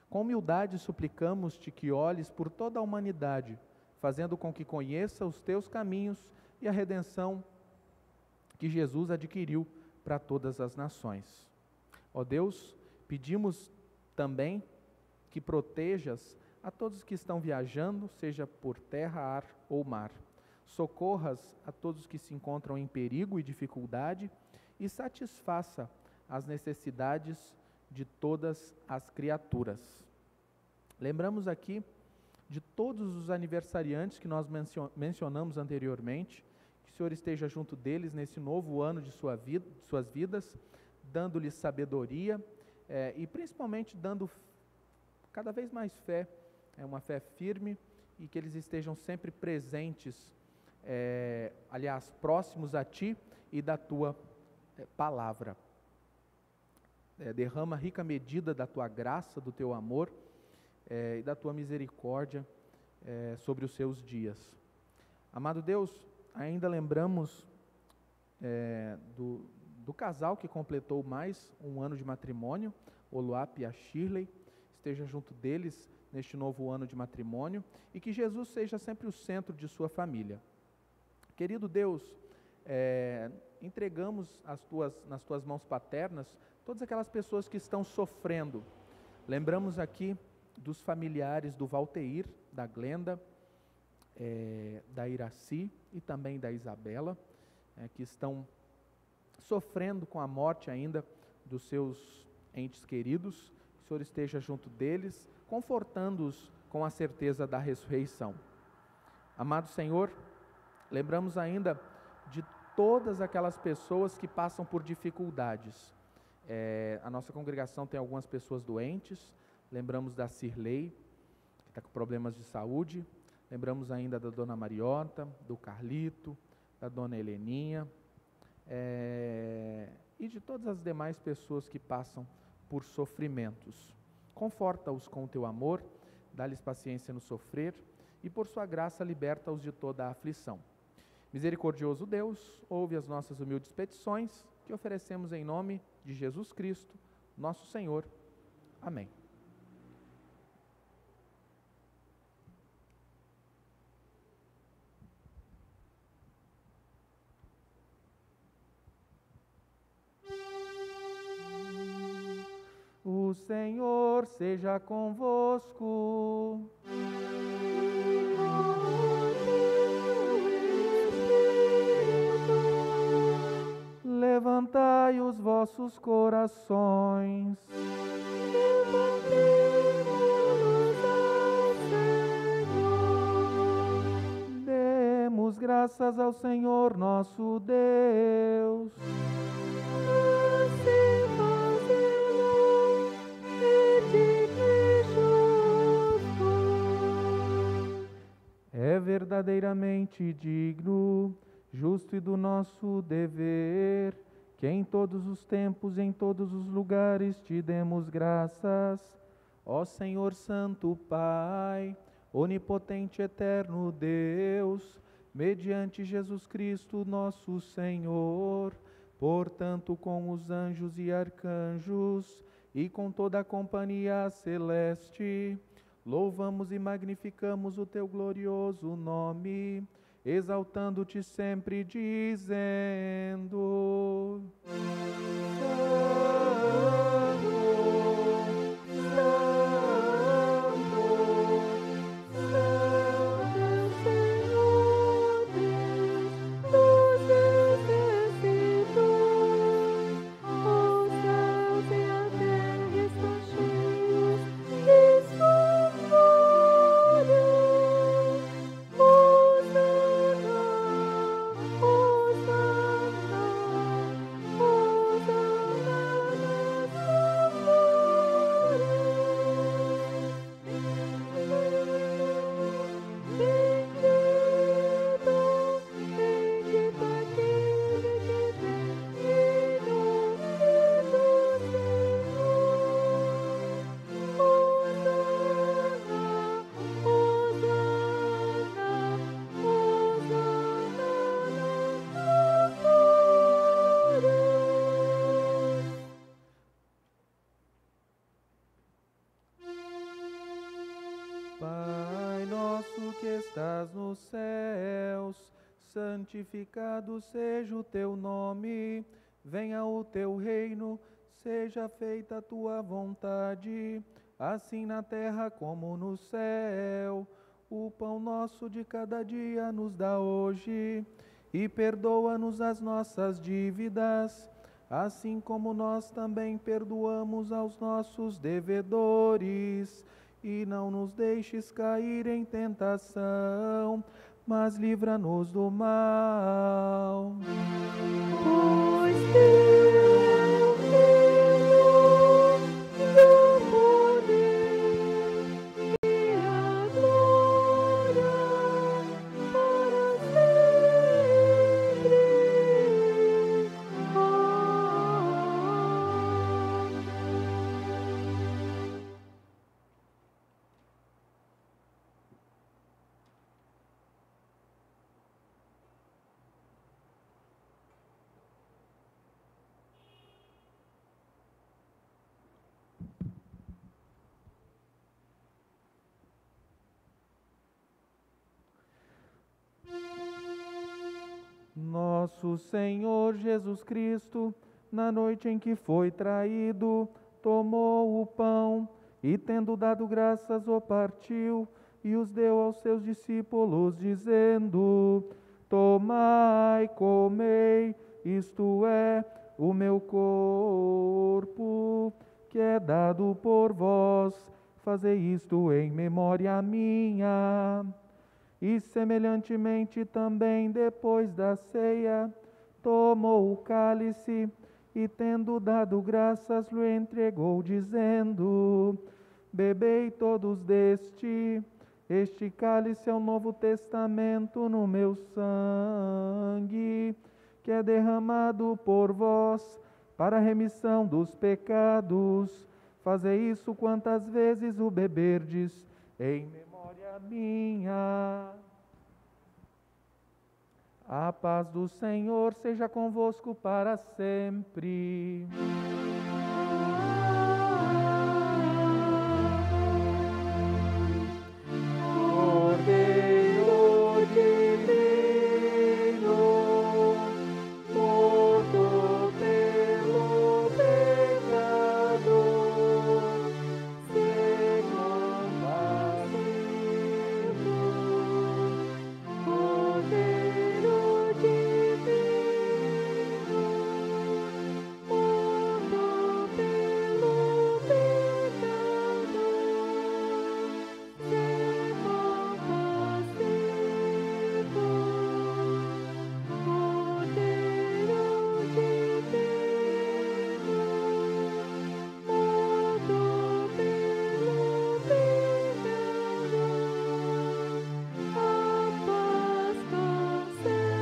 Com humildade suplicamos-te que olhes por toda a humanidade, fazendo com que conheça os teus caminhos e a redenção que Jesus adquiriu para todas as nações. Ó Deus, pedimos também que protejas a todos que estão viajando, seja por terra, ar ou mar. Socorras a todos que se encontram em perigo e dificuldade e satisfaça as necessidades de todas as criaturas. Lembramos aqui de todos os aniversariantes que nós mencionamos anteriormente, que o Senhor esteja junto deles nesse novo ano de suas vidas, dando-lhes sabedoria e principalmente dando cada vez mais fé, uma fé firme, e que eles estejam sempre presentes, aliás, próximos a Ti e da Tua palavra. Derrama rica medida da Tua graça, do Teu amor e da Tua misericórdia sobre os seus dias. Amado Deus, ainda lembramos do casal que completou mais um ano de matrimônio, o Luap e a Shirley. Esteja junto deles neste novo ano de matrimônio e que Jesus seja sempre o centro de sua família. Querido Deus, entregamos nas Tuas mãos paternas todas aquelas pessoas que estão sofrendo. Lembramos aqui dos familiares do Valteir, da Glenda, da Iraci e também da Isabela, que estão sofrendo com a morte ainda dos seus entes queridos. Que o Senhor esteja junto deles, confortando-os com a certeza da ressurreição. Amado Senhor, lembramos ainda de todas aquelas pessoas que passam por dificuldades. A nossa congregação tem algumas pessoas doentes. Lembramos da Cirlei, que está com problemas de saúde. Lembramos ainda da Dona Mariota, do Carlito, da Dona Heleninha, e de todas as demais pessoas que passam por sofrimentos. Conforta-os com o Teu amor, dá-lhes paciência no sofrer, e por Sua graça liberta-os de toda a aflição. Misericordioso Deus, ouve as nossas humildes petições, que oferecemos em nome de Jesus Cristo, nosso Senhor. Amém. O Senhor seja convosco. Levantai os vossos corações. Demos graças ao Senhor nosso Deus. É verdadeiramente digno, justo e do nosso dever, que em todos os tempos e em todos os lugares te demos graças, ó Senhor Santo Pai, onipotente eterno Deus, mediante Jesus Cristo nosso Senhor. Portanto, com os anjos e arcanjos e com toda a companhia celeste, louvamos e magnificamos o Teu glorioso nome, exaltando-te sempre, dizendo: Pai nosso que estás nos céus, santificado seja o teu nome, venha o teu reino, seja feita a tua vontade, assim na terra como no céu. O pão nosso de cada dia nos dá hoje, e perdoa-nos as nossas dívidas, assim como nós também perdoamos aos nossos devedores. E não nos deixes cair em tentação, mas livra-nos do mal. Pois teu reino e o poder e a glória para sempre. Nosso Senhor Jesus Cristo, na noite em que foi traído, tomou o pão e, tendo dado graças, o partiu e os deu aos seus discípulos, dizendo: Tomai, comei, isto é o meu corpo, que é dado por vós. Fazei isto em memória minha. E semelhantemente também depois da ceia, tomou o cálice e, tendo dado graças, lhe entregou, dizendo: Bebei todos deste, este cálice é o Novo Testamento no meu sangue, que é derramado por vós para a remissão dos pecados. Fazei isso quantas vezes o beberdes, em memória minha. A paz do Senhor seja convosco para sempre. Cordeiro divino, morto pelo pecado, se compassivo. Cordeiro divino, morto pelo pecado, se compassivo. Cordeiro divino, morto pelo pecado, apasta a sede.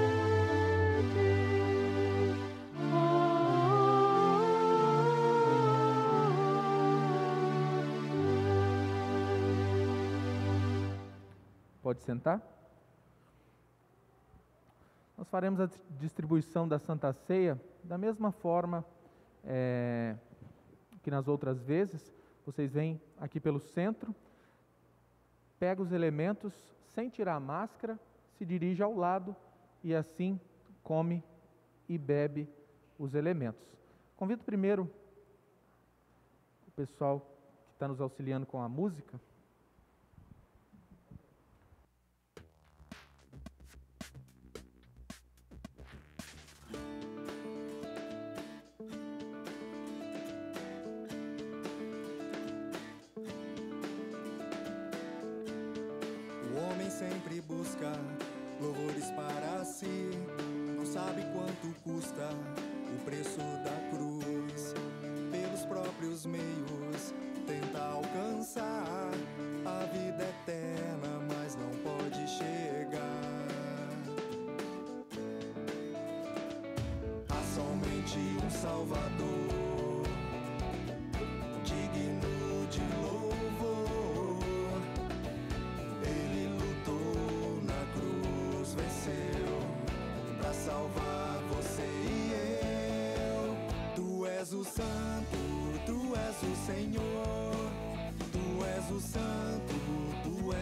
Pode sentar? Nós faremos a distribuição da Santa Ceia da mesma forma que nas outras vezes. Vocês vêm aqui pelo centro, pega os elementos sem tirar a máscara, se dirige ao lado e assim come e bebe os elementos. Convido primeiro o pessoal que está nos auxiliando com a música. O homem sempre busca louvores para si, não sabe quanto custa o preço da cruz. Pelos próprios meios tenta alcançar a vida eterna, mas não pode chegar. Há somente um Salvador, digno de louvor. Ele lutou na cruz, venceu pra salvar você e eu. Tu és o Santo, tu és o Senhor. Tu és o Santo, tu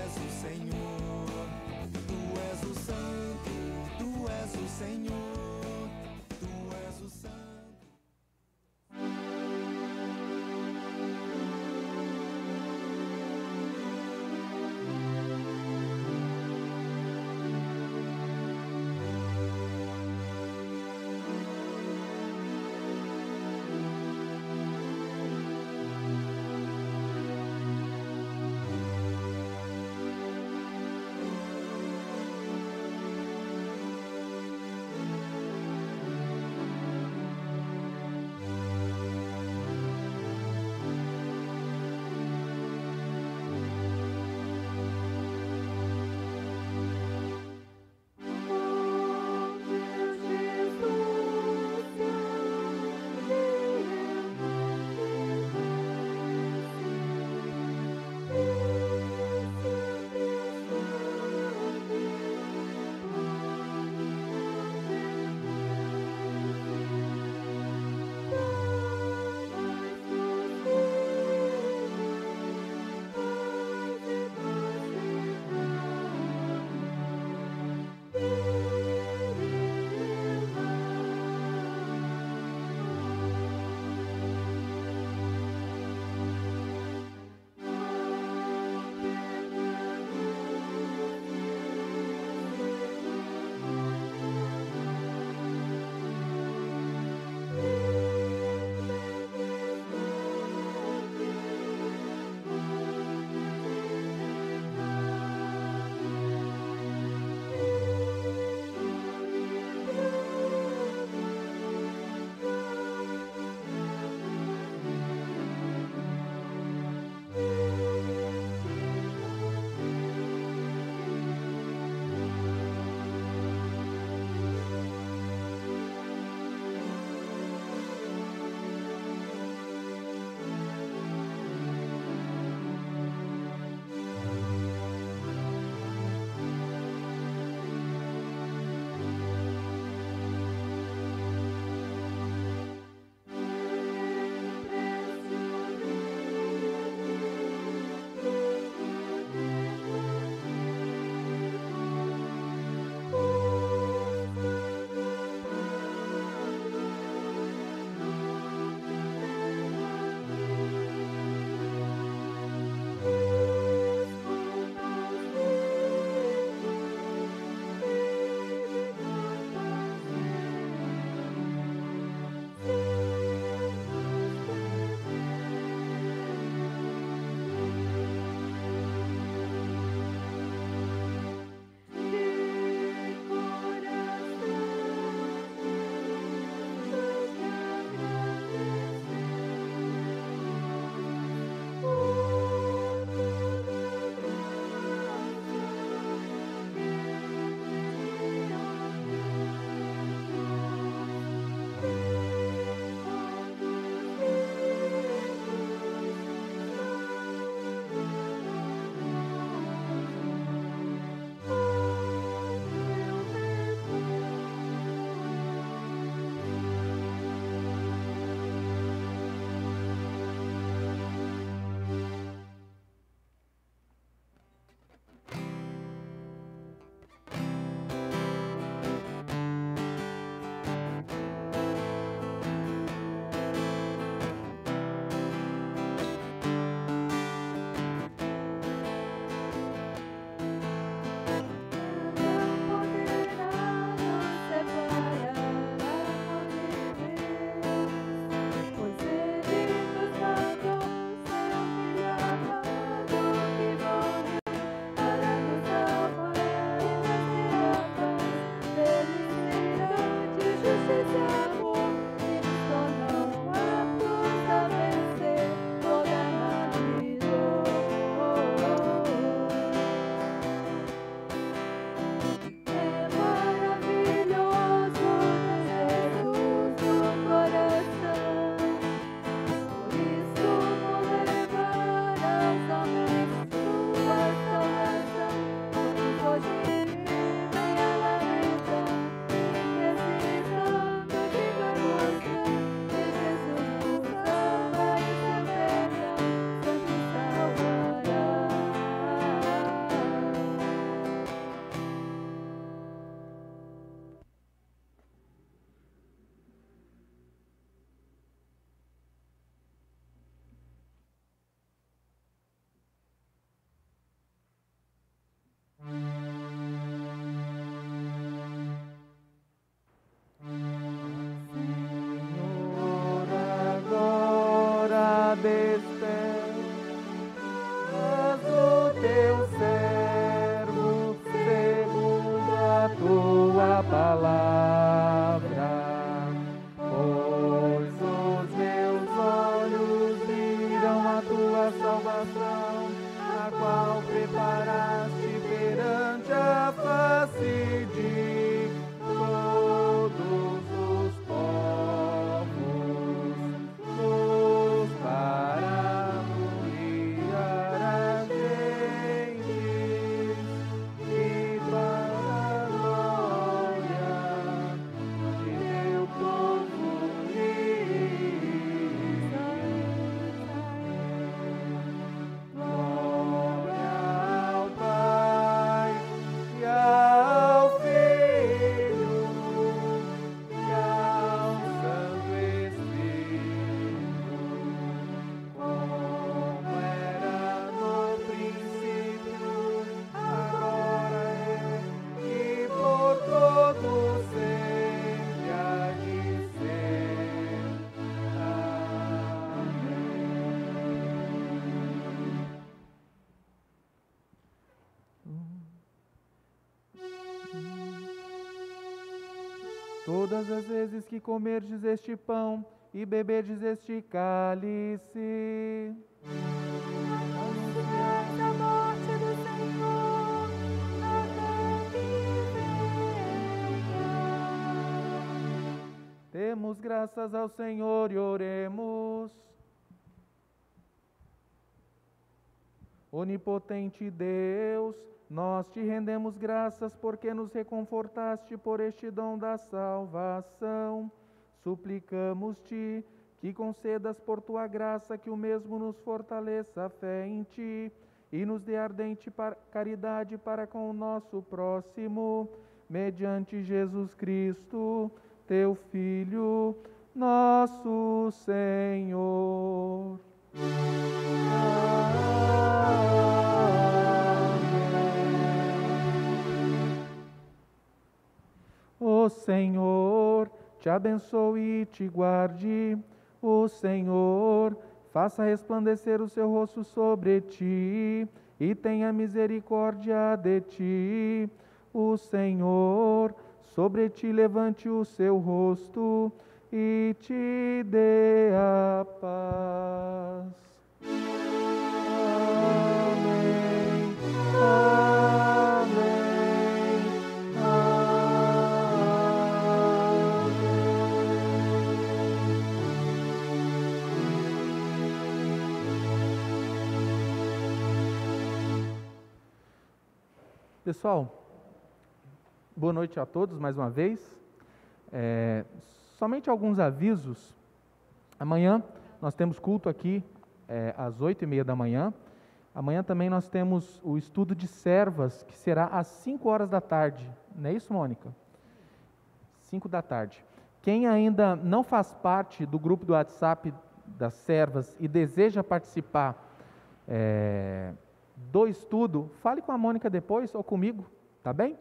Todas as vezes que comerdes este pão e beberdes este cálice, anunciais a morte do Senhor até que venha. demos graças ao Senhor e oremos. Onipotente Deus, nós te rendemos graças porque nos reconfortaste por este dom da salvação. Suplicamos-te que concedas por tua graça que o mesmo nos fortaleça a fé em ti e nos dê ardente caridade para com o nosso próximo, mediante Jesus Cristo, teu Filho, nosso Senhor. O Senhor te abençoe e te guarde. O Senhor faça resplandecer o seu rosto sobre ti e tenha misericórdia de ti. O Senhor sobre ti levante o seu rosto e te dê a paz. Amém. Amém. Pessoal, boa noite a todos mais uma vez. Somente alguns avisos. Amanhã nós temos culto aqui às 8h30 da manhã. Amanhã também nós temos o estudo de servas, que será às 5 horas da tarde. Não é isso, Mônica? 5 da tarde. Quem ainda não faz parte do grupo do WhatsApp das servas e deseja participar do estudo, fale com a Mônica depois ou comigo, tá bem?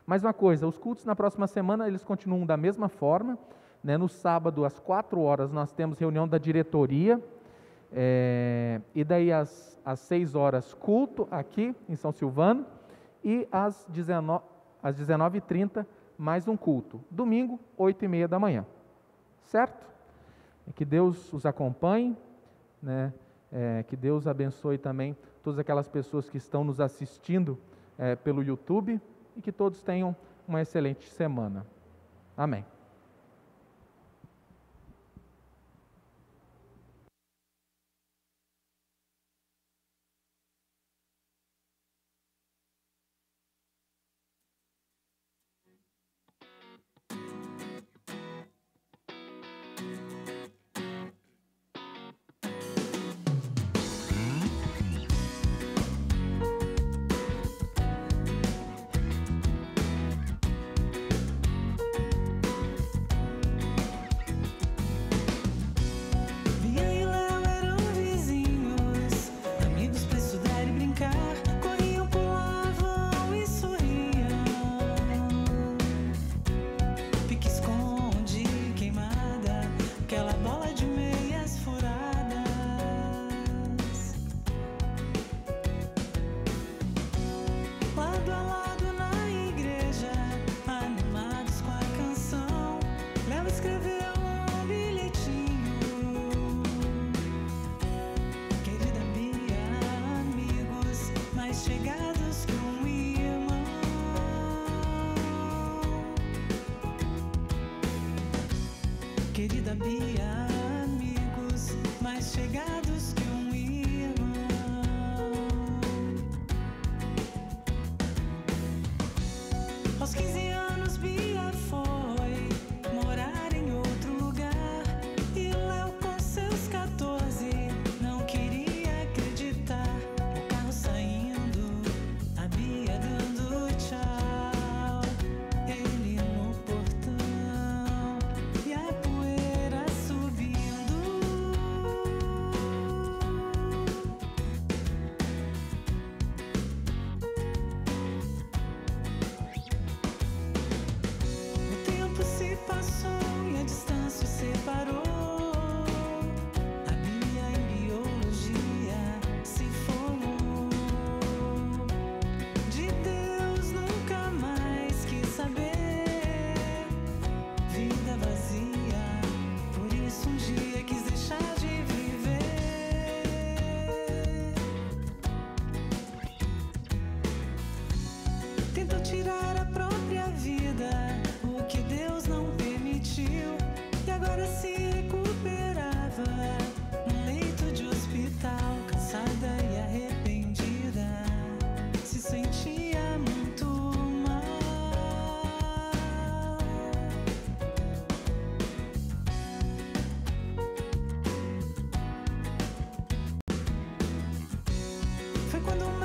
Mais uma coisa, os cultos na próxima semana eles continuam da mesma forma, né? No sábado às 4 horas nós temos reunião da diretoria, e daí às 6 horas culto aqui em São Silvano, e às 19h30 mais um culto, domingo 8h30 da manhã, certo? Que Deus os acompanhe, né? Que Deus abençoe também todas aquelas pessoas que estão nos assistindo pelo YouTube e que todos tenham uma excelente semana. Amém. Querida Bia, amigos mais chegados que um irmão. Aos 15 anos Bia foi morar em outro lugar e Léo com seus 14 não queria acreditar. O carro saindo Quando